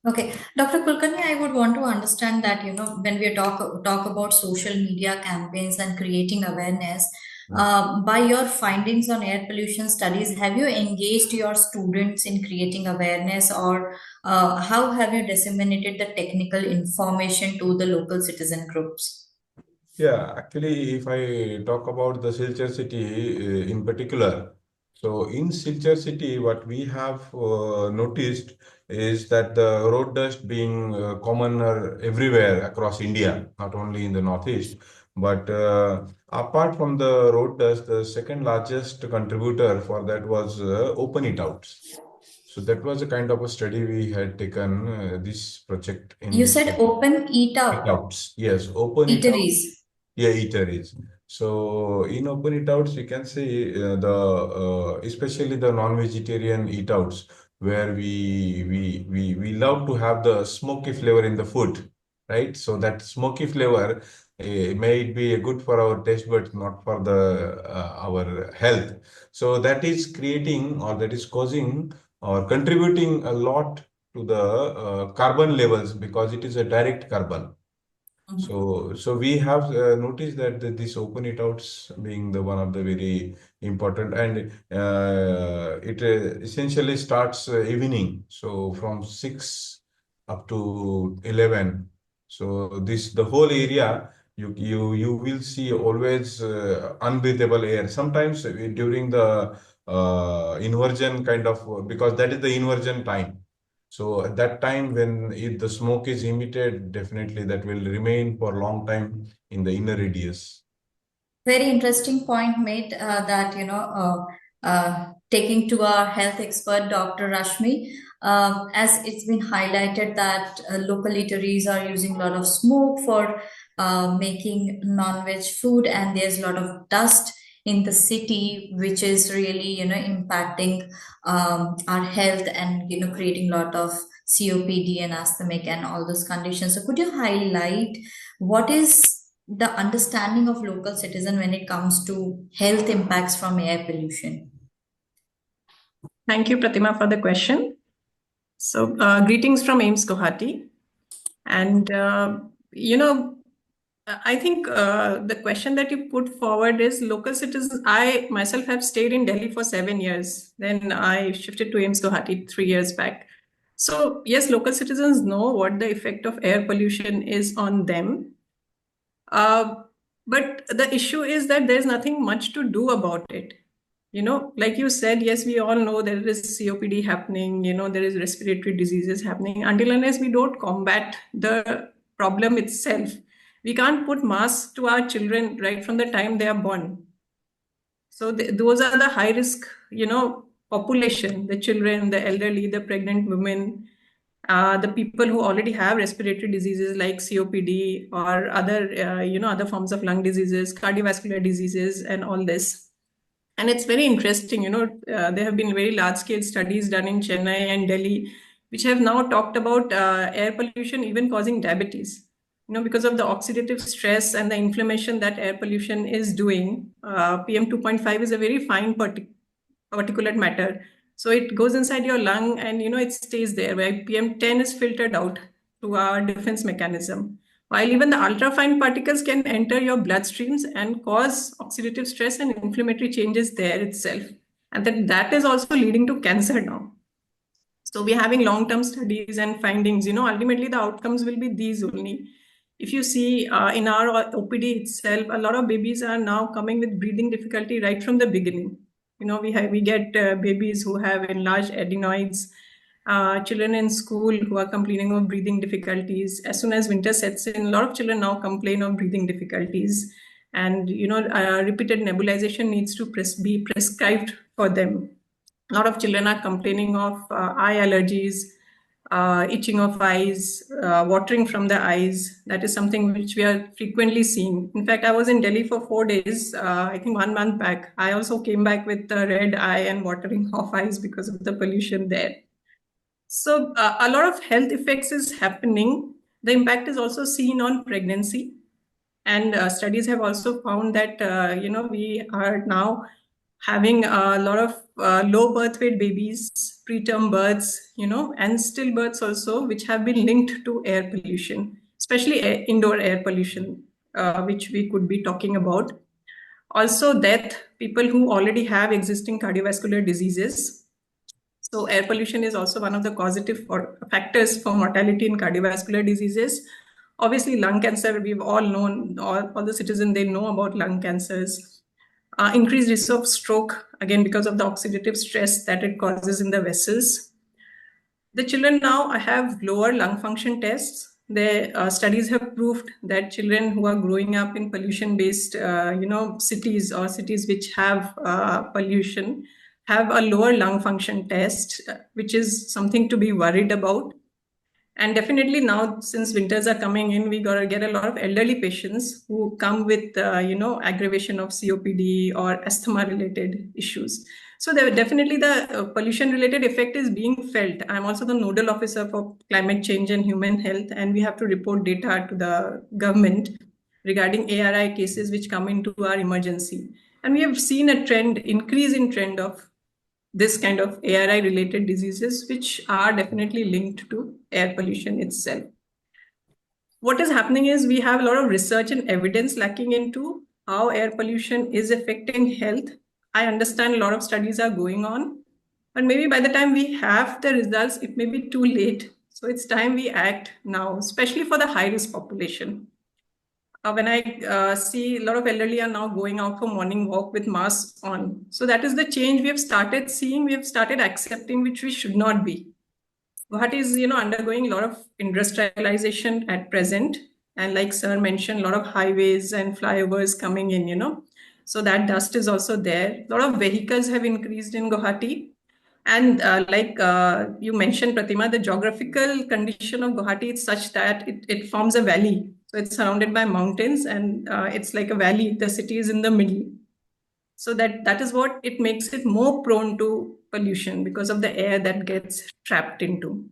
Okay, Dr. Kulkarni, I would want to understand that, when we talk about social media campaigns and creating awareness, by your findings on air pollution studies, have you engaged your students in creating awareness, or how have you disseminated the technical information to the local citizen groups? Yeah, actually, if I talk about the Silchar city in particular, so in Silchar city, what we have noticed is that the road dust being commoner everywhere across India, not only in the Northeast, but apart from the road dust, the second largest contributor for that was open eat outs. So that was a kind of a study we had taken this project in You this said open eat outs. Yes, open eat outs. eateries. Yeah, eateries. So in open eat outs, you can say especially the non-vegetarian eat outs, where we love to have the smoky flavor in the food, right? So that smoky flavor may it be good for our taste, but not for the our health. So that is creating, or that is causing or contributing a lot to the carbon levels, because it is a direct carbon. So we have noticed that this open eat outs being the one of the very important, and it essentially starts evening. So from 6 up to 11. So the whole area, you will see always unbreathable air. Sometimes during the inversion kind of, because that is the inversion time. So at that time, when if the smoke is emitted, definitely that will remain for a long time in the inner radius. Very interesting point made, that, taking to our health expert, Dr. Rashmi, as it's been highlighted that local eateries are using a lot of smoke for making non-veg food, and there's a lot of dust in the city, which is really, impacting our health, and, creating a lot of COPD and asthmatic and all those conditions. So could you highlight what is the understanding of local citizen when it comes to health impacts from air pollution? Thank you, Pratima, for the question. So, greetings from AIMS Guwahati. And, I think the question that you put forward is local citizens. I myself have stayed in Delhi for 7 years. Then I shifted to AIMS Guwahati 3 years back. So, yes, local citizens know what the effect of air pollution is on them. But the issue is that there's nothing much to do about it. Like you said, yes, we all know there is COPD happening, there is respiratory diseases happening. Until unless we don't combat the problem itself, we can't put masks to our children right from the time they are born. So those are the high risk, population, the children, the elderly, the pregnant women. The people who already have respiratory diseases like COPD or other forms of lung diseases, cardiovascular diseases, and all this. And it's very interesting, there have been very large scale studies done in Chennai and Delhi, which have now talked about air pollution even causing diabetes. Because of the oxidative stress and the inflammation that air pollution is doing, PM2.5 is a very fine particulate matter. So it goes inside your lung and, it stays there, where PM10 is filtered out through our defense mechanism. While even the ultrafine particles can enter your bloodstreams and cause oxidative stress and inflammatory changes there itself. And that is also leading to cancer now. So we're having long-term studies and findings, ultimately the outcomes will be these only. If you see in our OPD itself, a lot of babies are now coming with breathing difficulty right from the beginning. We get babies who have enlarged adenoids, children in school who are complaining of breathing difficulties. As soon as winter sets in, a lot of children now complain of breathing difficulties. And, repeated nebulization needs to be prescribed for them. A lot of children are complaining of eye allergies, itching of eyes, watering from the eyes. That is something which we are frequently seeing. In fact, I was in Delhi for 4 days, I think 1 month back. I also came back with a red eye and watering of eyes because of the pollution there. So a lot of health effects is happening. The impact is also seen on pregnancy. And studies have also found that, we are now having a lot of low birth weight babies, preterm births, and stillbirths also, which have been linked to air pollution, especially indoor air pollution, which we could be talking about. Also death, people who already have existing cardiovascular diseases. So air pollution is also one of the causative factors for mortality in cardiovascular diseases. Obviously, lung cancer, we've all known, all the citizens, they know about lung cancers. Increased risk of stroke, again, because of the oxidative stress that it causes in the vessels. The children now have lower lung function tests. The studies have proved that children who are growing up in pollution-based, cities or cities which have pollution have a lower lung function test, which is something to be worried about. And definitely now, since winters are coming in, we got to get a lot of elderly patients who come with, aggravation of COPD or asthma-related issues. So definitely the pollution-related effect is being felt. I'm also the nodal officer for climate change and human health, and we have to report data to the government regarding ARI cases which come into our emergency. And we have seen a increase in trend of this kind of ARI related diseases, which are definitely linked to air pollution itself. What is happening is we have a lot of research and evidence lacking into how air pollution is affecting health. I understand a lot of studies are going on, but maybe by the time we have the results, it may be too late. So it's time we act now, especially for the high-risk population. When I see a lot of elderly are now going out for morning walk with masks on. So that is the change we have started seeing, we have started accepting, which we should not be. Guwahati is, undergoing a lot of industrialization at present. And like sir mentioned, a lot of highways and flyovers coming in, So that dust is also there. A lot of vehicles have increased in Guwahati. And like you mentioned, Pratima, the geographical condition of Guwahati is such that it forms a valley. So it's surrounded by mountains and it's like a valley. The city is in the middle. So that is what it makes it more prone to pollution because of the air that gets trapped into.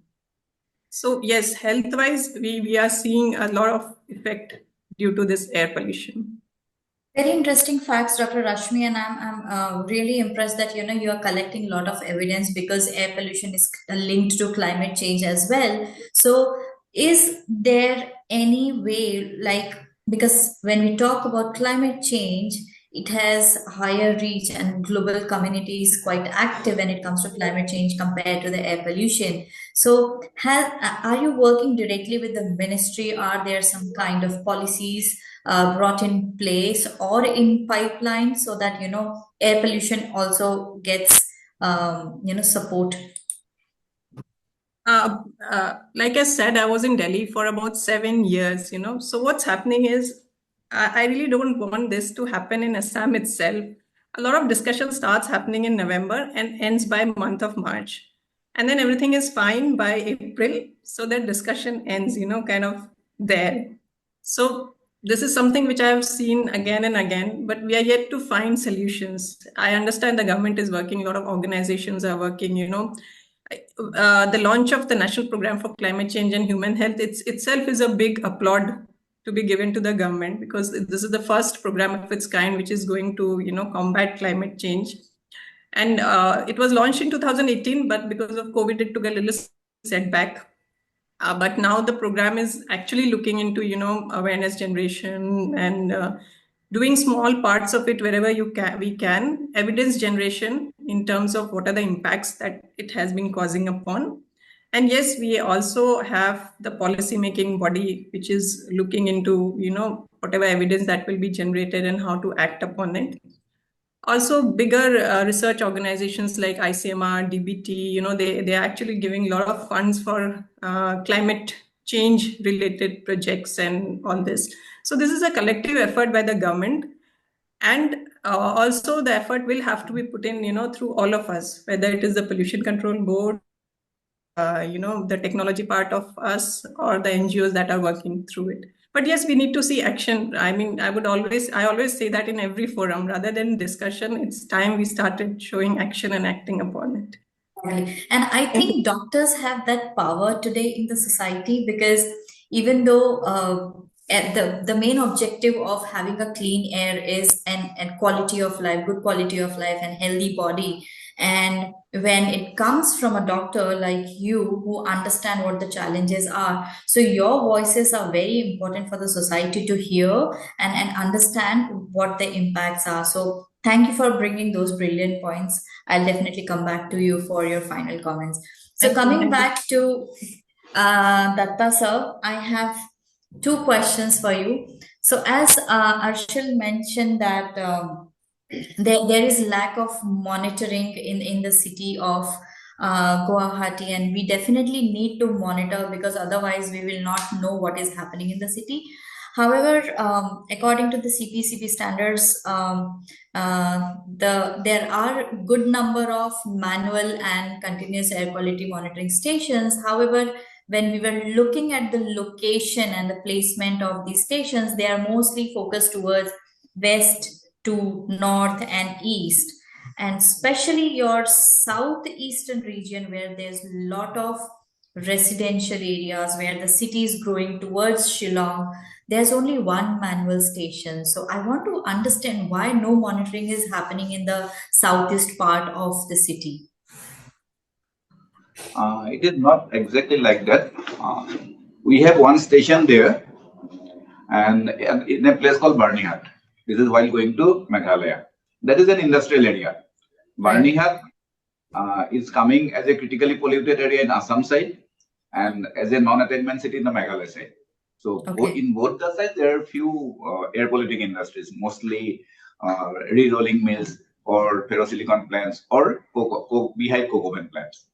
So yes, health-wise, we are seeing a lot of effect due to this air pollution. Very interesting facts, Dr. Rashmi, and I'm really impressed that you are collecting a lot of evidence because air pollution is linked to climate change as well. So, is there any way, because when we talk about climate change, it has higher reach and global community is quite active when it comes to climate change compared to the air pollution. So, are you working directly with the ministry? Are there some kind of policies brought in place or in pipeline so that air pollution also gets support? Like I said, I was in Delhi for about 7 years. So what's happening is I really don't want this to happen in Assam itself. A lot of discussion starts happening in November and ends by month of March. and then everything is fine by April. So that discussion ends, kind of there. So this is something which I have seen again and again, but we are yet to find solutions. I understand the government is working, a lot of organizations are working, the launch of the National Program for Climate Change and Human Health itself is a big applaud to be given to the government, because this is the first program of its kind which is going to, combat climate change. And it was launched in 2018, but because of COVID, it took a little setback. But now the program is actually looking into, awareness generation and doing small parts of it wherever we can, evidence generation in terms of what are the impacts that it has been causing upon. And yes, we also have the policy making body, which is looking into, whatever evidence that will be generated and how to act upon it. Also, bigger research organizations like ICMR, DBT, they are actually giving a lot of funds for climate change related projects and all this. So this is a collective effort by the government. And also the effort will have to be put in, through all of us, whether it is the Pollution Control Board, the technology part of us, or the NGOs that are working through it. But yes, we need to see action. I mean, I always say that in every forum, rather than discussion, it's time we started showing action and acting upon it. And I think doctors have that power today in the society, because even though the main objective of having a clean air is and quality of life, good quality of life and healthy body. And when it comes from a doctor like you who understand what the challenges are, so your voices are very important for the society to hear and understand what the impacts are. So thank you for bringing those brilliant points. I'll definitely come back to you for your final comments. So coming back to Datta sir, I have two questions for you. So as Arshil mentioned that there is lack of monitoring in the city of Guwahati, and we definitely need to monitor, because otherwise we will not know what is happening in the city. However, according to the CPCB standards, there are good number of manual and continuous air quality monitoring stations. However, when we were looking at the location and the placement of these stations, they are mostly focused towards west to north and east, and especially your southeastern region, where there's a lot of residential areas, where the city is growing towards Shillong. There's only one manual station. So I want to understand why no monitoring is happening in the southeast part of the city. It is not exactly like that. We have one station there, and in a place called Barnihat. This is while going to Meghalaya. That is an industrial area. Barnihat is coming as a critically polluted area in Assam side, and as a non-attainment city in the Meghalaya side. So in both the sides, there are few air polluting industries, mostly re-rolling mills or ferrosilicon plants or beehive cocoa bean plants.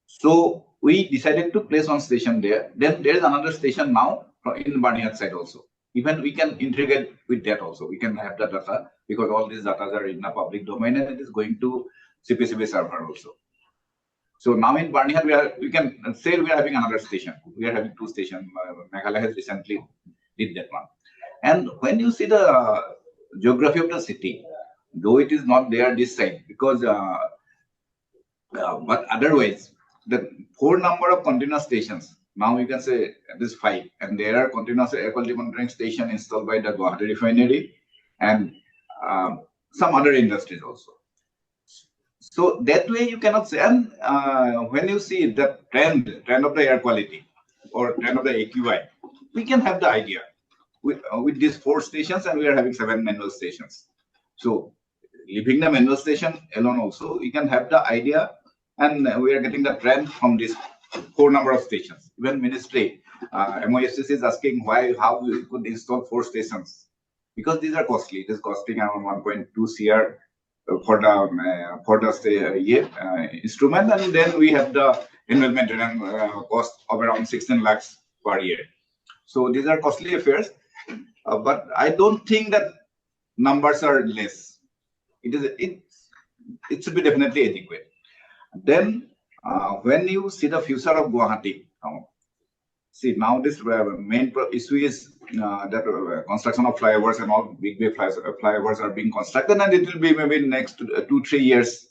So we decided to place one station there. Then there is another station now in Barnihat side also. Even we can integrate with that also. We can have the data, because all these data are in the public domain, and it is going to CPCB server also. So now in Barnihat, we can say we are having another station. We are having two stations. Meghalaya has recently did that one. And when you see the geography of the city, though it is not there this side, because but otherwise, the 4 number of continuous stations, now you can say this 5, and there are continuous air quality monitoring station installed by the Guwahati refinery and some other industries also. So that way you cannot say, and when you see the trend of the air quality or trend of the AQI, we can have the idea with these 4 stations, and we are having 7 manual stations. So leaving the manual station alone also, we can have the idea, and we are getting the trend from this 4 number of stations. Even ministry, MOFCC is asking how we could install 4 stations, because these are costly. It is costing around 1.2 CR for the instrument, and then we have the investment and cost of around 16 lakhs per year. So these are costly affairs, but I don't think that numbers are less. It should be definitely adequate. Then when you see the future of Guwahati, see now this main issue is that construction of flyovers and all big flyovers are being constructed, and it will be maybe next 2-3 years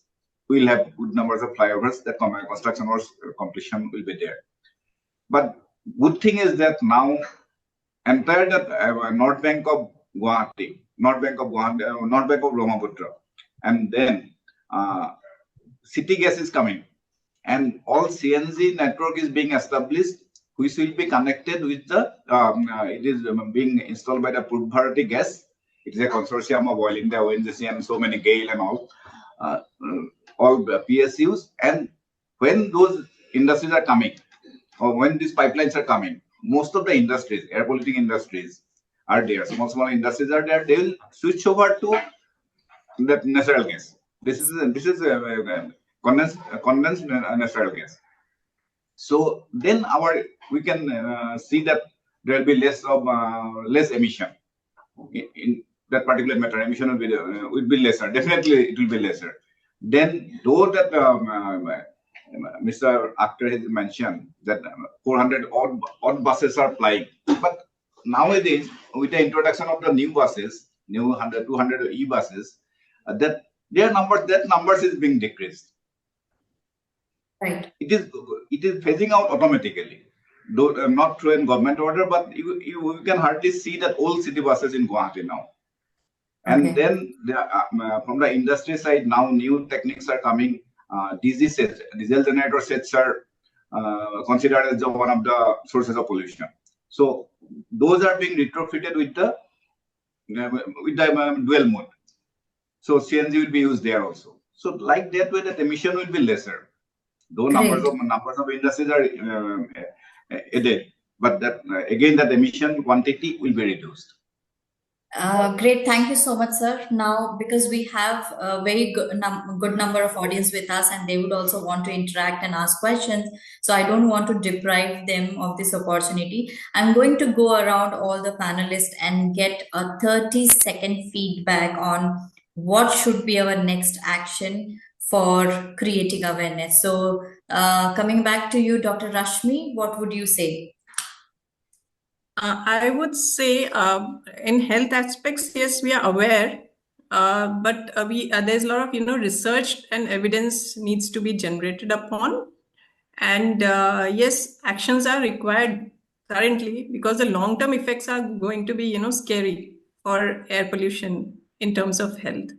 we'll have good numbers of flyovers. That construction or completion will be there. But good thing is that now entire that North Bank of Guwahati, North Bank of Brahmaputra, and then city gas is coming, and all CNG network is being established, which will be connected with the it is being installed by the Guwahati gas. It is a consortium of Oil India, ONGC, and so many GAIL and all PSUs. And when those industries are coming, or when these pipelines are coming, most of the industries, air polluting industries, are there. Small industries are there. They will switch over to that natural gas. This is condensed natural gas. So then we can see that there will be less emission in that particular matter. Emission will be lesser. Definitely, it will be lesser. Then, though that Mr. Akhtar has mentioned that 400 odd buses are plying, but nowadays with the introduction of the new buses, new 100, 200 e-buses, that numbers is being decreased. Right. It is phasing out automatically, though not through a government order, but you can hardly see that old city buses in Guwahati now. And then from the industry side, now new techniques are coming. Diesel generator sets are considered as one of the sources of pollution. So those are being retrofitted with the dual mode. So CNG will be used there also. So like that way, that emission will be lesser. Though numbers of industries are added, but that again that emission quantity will be reduced. Great, thank you so much, sir. Now, because we have a very good number of audience with us, and they would also want to interact and ask questions, so I don't want to deprive them of this opportunity. I'm going to go around all the panelists and get a 30-second feedback on what should be our next action for creating awareness. So coming back to you, Dr. Rashmi, what would you say? I would say in health aspects, yes, we are aware, but there's a lot of research and evidence needs to be generated upon, and yes, actions are required currently because the long-term effects are going to be scary for air pollution in terms of health.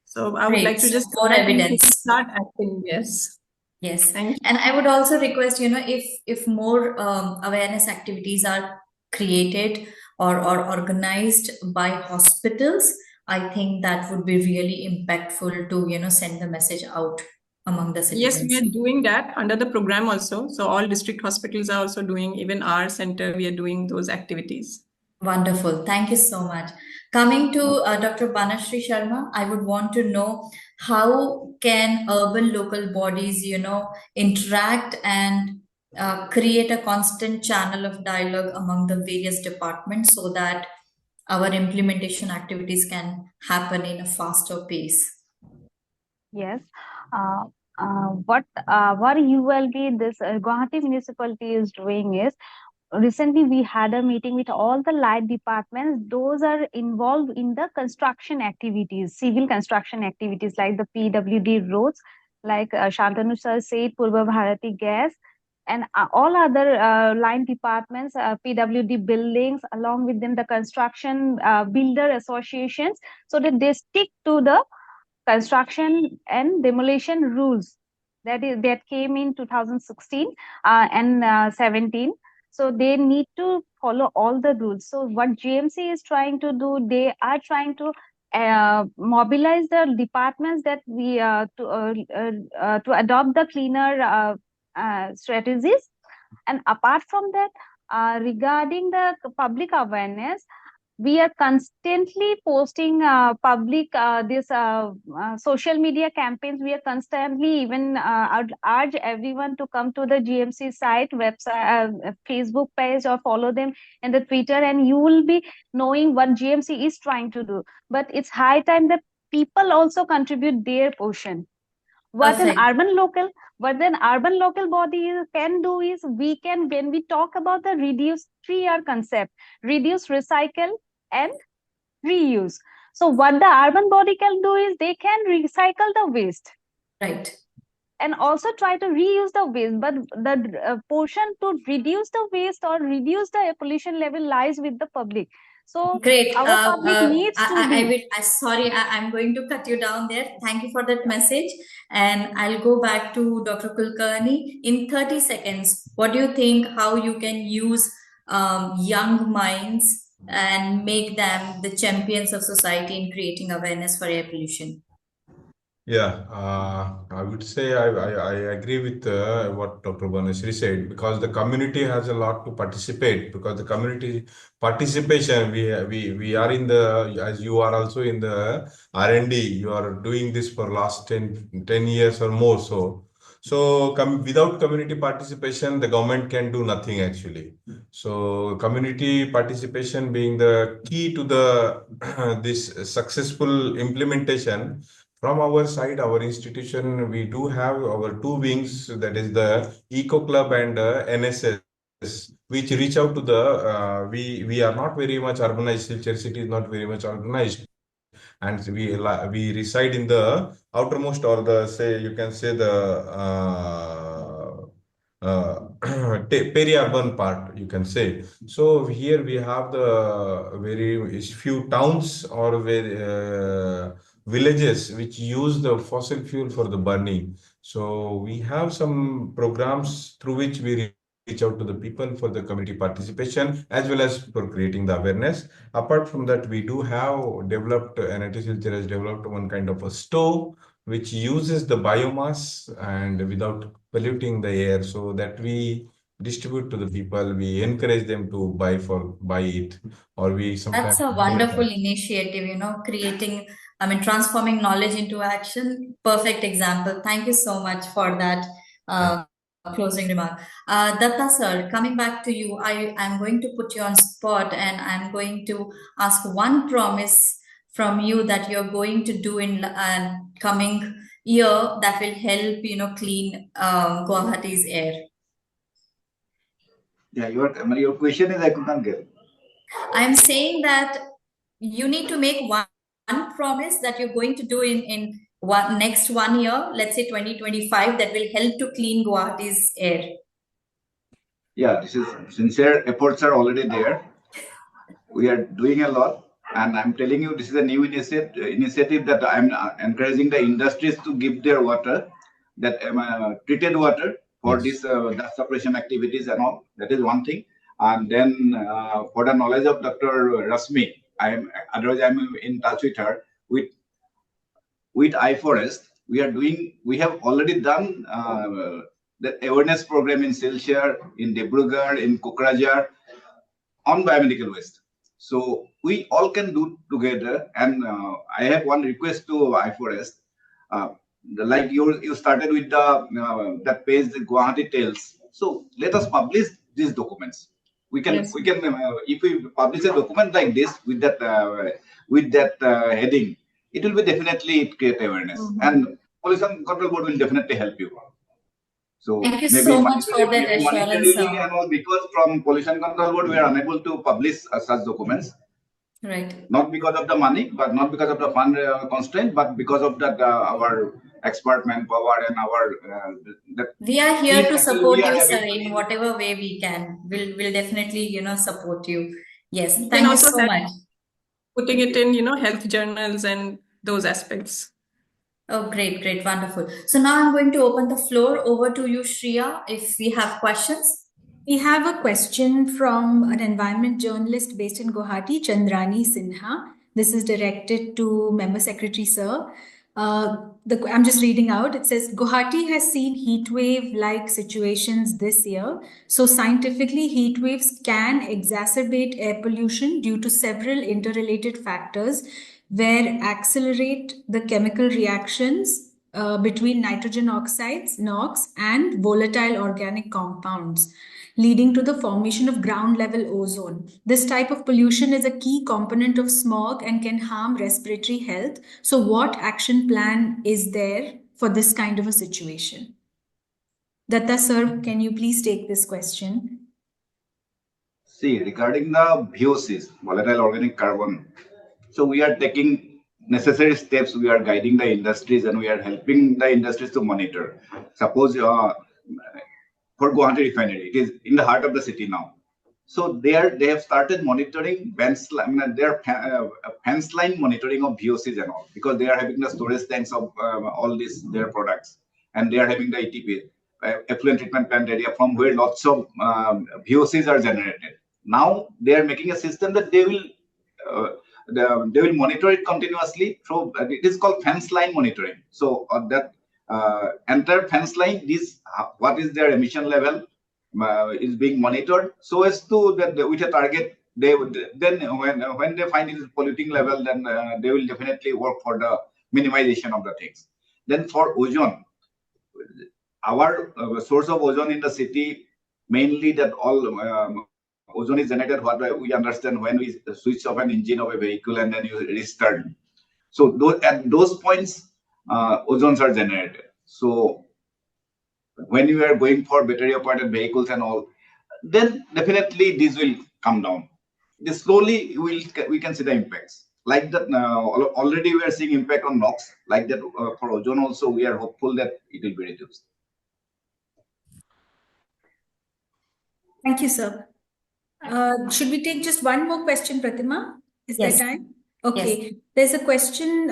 So I would like to just more evidence. Start acting. Yes. Yes, and I would also request if more awareness activities are created or organized by hospitals, I think that would be really impactful to send the message out among the citizens. Yes, we are doing that under the program also. So all district hospitals are also doing, even our center, we are doing those activities. Wonderful. Thank you so much. Coming to Dr. Banashri Sharma, I would want to know how can urban local bodies, interact and create a constant channel of dialogue among the various departments so that our implementation activities can happen in a faster pace. Yes. What ULB, this Guwahati municipality is doing is, recently we had a meeting with all the light departments. Those are involved in the construction activities, civil construction activities like the PWD roads, like Shantanu sir said, Purva Bharati gas, and all other line departments, PWD buildings, along with them the construction builder associations, so that they stick to the construction and demolition rules that came in 2016 and 17. So they need to follow all the rules. So what GMC is trying to do, they are trying to mobilize the departments that we to adopt the cleaner strategies. And apart from that, regarding the public awareness, we are constantly posting public social media campaigns. We are constantly even urge everyone to come to the GMC site, website, Facebook page, or follow them in the Twitter, and you will be knowing what GMC is trying to do. But it's high time that people also contribute their portion. What an Perfect. urban local body can do is, we can, when we talk about the reduce 3R concept, reduce, recycle, and reuse. So what the urban body can do is, they can recycle the waste Right. and also try to reuse the waste, but the portion to reduce the waste or reduce the pollution level lies with the public. So Great. our public needs to I do. will. Sorry, I'm going to cut you down there. Thank you for that message, and I'll go back to Dr. Kulkarni in 30 seconds. What do you think? How you can use young minds and make them the champions of society in creating awareness for air pollution? Yeah, I would say I agree with what Dr. Banasri said, because the community has a lot to participate, because the community participation, we are in the, as you are also in the R&D, you are doing this for last 10 years or more. So without community participation, the government can do nothing actually. So community participation being the key to the this successful implementation. From our side, our institution, we do have our two wings, that is the Eco Club and NSS, which reach out to the, we are not very much urbanized, Silchar city is not very much urbanized, and we reside in the outermost, or the, say, you can say the peri-urban part, you can say. So here we have the very few towns or very villages which use the fossil fuel for the burning. So we have some programs through which we reach out to the people for the community participation as well as for creating the awareness. Apart from that, we do have developed, NIT Silchar has developed one kind of a stove which uses the biomass and without polluting the air, so that we distribute to the people. We encourage them to buy it, or we sometimes. That's a wonderful initiative, creating, transforming knowledge into action. Perfect example. Thank you so much for that closing remark. Datta sir, coming back to you, I'm going to put you on spot, and I'm going to ask one promise from you that you're going to do in coming year that will help, clean Guwahati's air. Yeah, your question is, I could not get. I'm saying that you need to make one promise that you're going to do in next 1 year, let's say 2025, that will help to clean Guwahati's air. Yeah, this is sincere efforts are already there. We are doing a lot, and I'm telling you, this is a new initiative that I'm encouraging the industries to give their water, that treated water for this dust suppression activities and all. That is one thing. And then for the knowledge of Dr. Rasmi, otherwise I'm in touch with her. With iFOREST, we have already done the awareness program in Silchar, in Dibrugarh, in Kokrajhar on biomedical waste. So we all can do together. And I have one request to iFOREST. Like you started with the that page, the Guwahati Tales. So let us publish these documents. We can if we publish a document like this with that heading, it will be definitely create awareness, and Pollution Control Board will definitely help you. So thank you so much for that assurance. And all, because from Pollution Control Board we are unable to publish such documents. Right. Not because of the money, but not because of the fund constraint, but because of that our expert manpower and our. We are here to support you, sir, in whatever way we can. We'll definitely support you. Yes, thank you so much. Putting it in health journals and those aspects. Oh, great, wonderful. So now I'm going to open the floor over to you, Shreya, if we have questions. We have a question from an environment journalist based in Guwahati, Chandrani Sinha. This is directed to Member Secretary Sir. I'm just reading out. It says, Guwahati has seen heat wave-like situations this year. So scientifically, heat waves can exacerbate air pollution due to several interrelated factors where accelerate the chemical reactions between nitrogen oxides, NOx, and volatile organic compounds, leading to the formation of ground-level ozone. This type of pollution is a key component of smog and can harm respiratory health. So what action plan is there for this kind of a situation? Datta sir, can you please take this question? See, regarding the VOCs, volatile organic carbon, so we are taking necessary steps. We are guiding the industries and we are helping the industries to monitor. Suppose for Guwahati refinery, it is in the heart of the city now. So they have started monitoring fence line monitoring of VOCs and all, because they are having the storage tanks of all these their products, and they are having the ETP, effluent treatment plant area, from where lots of VOCs are generated. Now they are making a system that they will monitor it continuously through. It is called fence line monitoring. So that entire fence line, this what is their emission level is being monitored, so as to that with a target. They would then, when they find it is polluting level, then they will definitely work for the minimization of the things. Then for ozone, our source of ozone in the city, mainly that all ozone is generated, what we understand, when we switch off an engine of a vehicle and then you restart. So at those points, ozones are generated. So when you are going for battery operated vehicles and all, then definitely these will come down. This slowly we can see the impacts. Like that, already we are seeing impact on NOx. Like that, for ozone also, we are hopeful that it will be reduced. Thank you, sir. Should we take just one more question, Pratima? Is there time? Okay. Yes. There's a question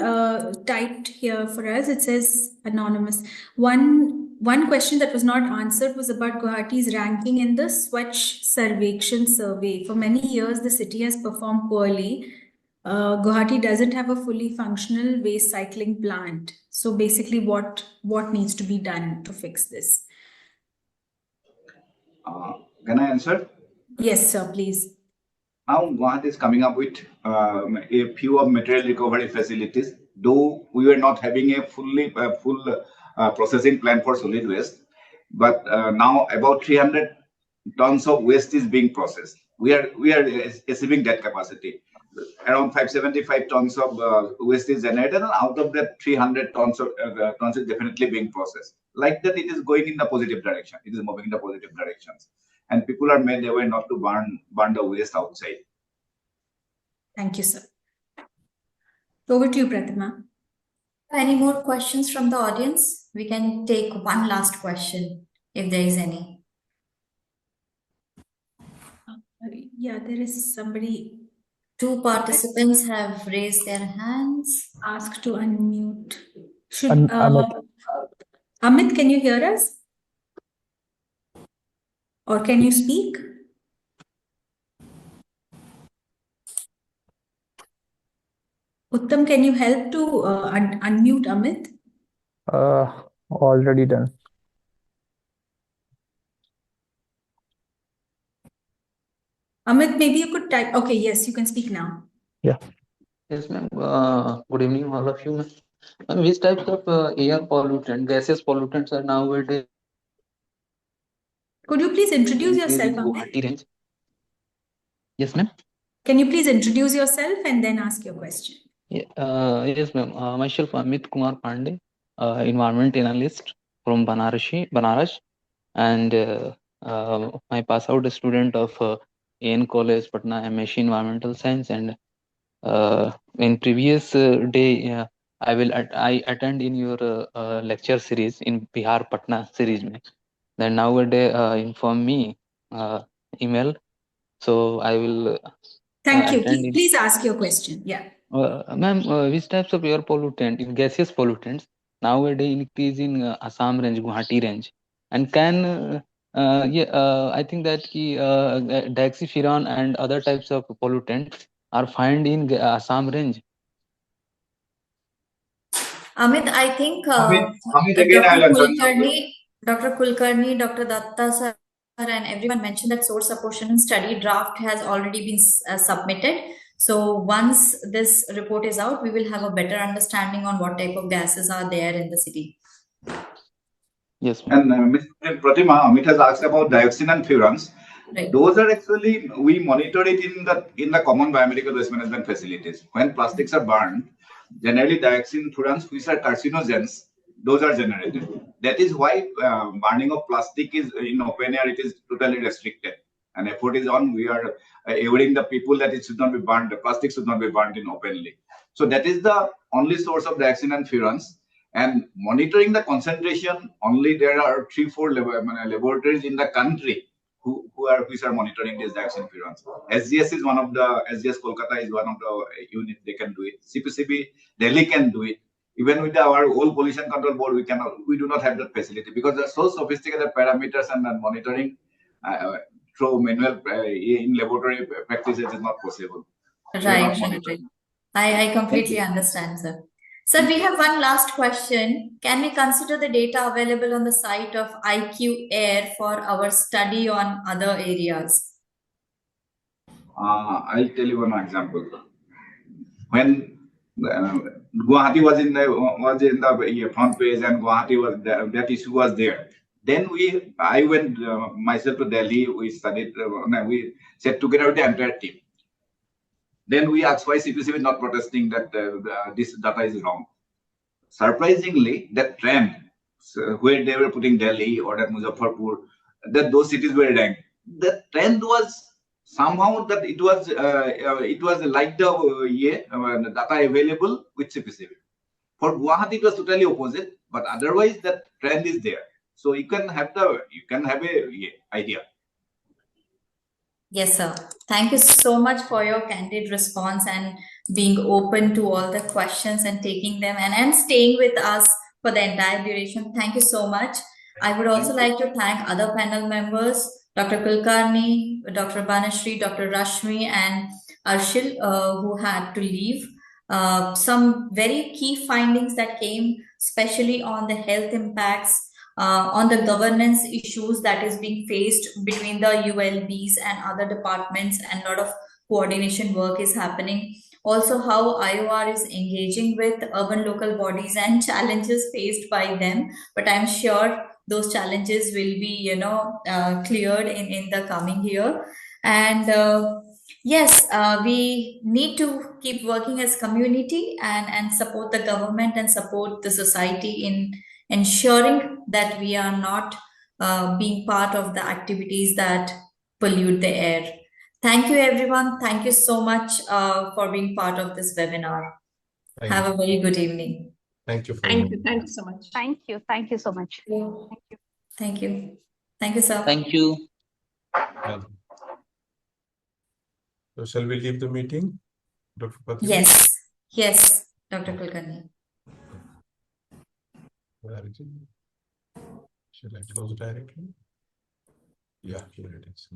typed here for us. It says anonymous. One question that was not answered was about Guwahati's ranking in the Swachh Sarvekshan survey. For many years, the city has performed poorly. Guwahati doesn't have a fully functional waste cycling plant. So basically, what needs to be done to fix this? Can I answer? Yes, sir, please. Now, Guwahati is coming up with a few of material recovery facilities, though we were not having a full processing plant for solid waste. But now about 300 tons of waste is being processed. We are achieving that capacity. Around 575 tons of waste is generated, and out of that 300 tons is definitely being processed. Like that, it is going in the positive direction. It is moving in the positive directions. And people are made aware not to burn the waste outside. Thank you, sir. Over to you, Pratima. Any more questions from the audience? We can take one last question, if there is any. Yeah, there is somebody. Two participants have raised their hands. Ask to unmute. Amit, can you hear us? Or can you speak? Uttam, can you help to unmute Amit? Already done. Amit, maybe you could type. Okay, yes, you can speak now. Yeah. Yes, ma'am. Good evening, all of you, ma'am. Which types of air pollutant, gaseous pollutants are nowadays? Could you please introduce yourself, Amit? Range? Yes, ma'am. Can you please introduce yourself and then ask your question? Yeah, yes, ma'am. Myself, Amit Kumar Pandey, environment analyst from Banaras, and my pass out student of AN College, Patna, MSc Environmental Science, and in previous day, I attend in your lecture series in Bihar Patna series. Then nowadays inform me email, so I will. Thank you. Please ask your question. Yeah. Ma'am, which types of air pollutant, in gaseous pollutants, nowadays increase in Assam range, Guwahati range, and can I think that dioxyfuran and other types of pollutants are found in Assam range. Amit, I think Dr. Kulkarni, Dr. Datta sir, and everyone mentioned that source apportionment study draft has already been submitted. So once this report is out, we will have a better understanding on what type of gases are there in the city. Yes. And Ms. Pratima, Amit has asked about dioxin and furans. Right. Those are actually, we monitor it in the common biomedical waste management facilities. When plastics are burned, generally dioxin, furans, which are carcinogens, those are generated. That is why burning of plastic is in open air, it is totally restricted. And effort is on, we are awaiting the people that it should not be burned, the plastic should not be burned in openly. So that is the only source of dioxin and furans. And monitoring the concentration, only there are 3-4 laboratories in the country which are monitoring these dioxin furans. SGS is one of the, SGS Kolkata is one of the unit they can do it. CPCB Delhi can do it. Even with our old pollution control board, we do not have that facility because they're so sophisticated parameters and monitoring through manual in laboratory practices is not possible. Right. I completely understand, sir. Sir, we have one last question. Can we consider the data available on the site of iQAir for our study on other areas? I'll tell you one example. When Guwahati was in the front page and Guwahati was that issue was there. Then I went myself to Delhi. We studied. We sat together with the entire team. Then we asked why CPCB is not protesting that this data is wrong. Surprisingly, that trend where they were putting Delhi or that Muzaffarpur, that those cities were ranked. The trend was somehow that it was like the data available with CPCB. For Guwahati, it was totally opposite, but otherwise that trend is there. So you can have a idea. Yes, sir. Thank you so much for your candid response and being open to all the questions and taking them and staying with us for the entire duration. Thank you so much. I would also like to thank other panel members, Dr. Kulkarni, Dr. Banashri, Dr. Rashmi, and Arshil, who had to leave. Some very key findings that came, especially on the health impacts, on the governance issues that is being faced between the ULBs and other departments, and a lot of coordination work is happening. Also, how IOR is engaging with urban local bodies and challenges faced by them. But I'm sure those challenges will be, cleared in the coming year. And yes, we need to keep working as community and support the government and support the society in ensuring that we are not being part of the activities that pollute the air. Thank you, everyone. Thank you so much for being part of this webinar. Have a very good evening. Thank you. Thank you. Thank you so much. Thank you. Thank you so much. Thank you. Thank you, sir. Thank you. So shall we leave the meeting, Dr. Patil? Yes. Yes, Dr. Kulkarni. Where is it? Should I close directly? Yeah, here it is.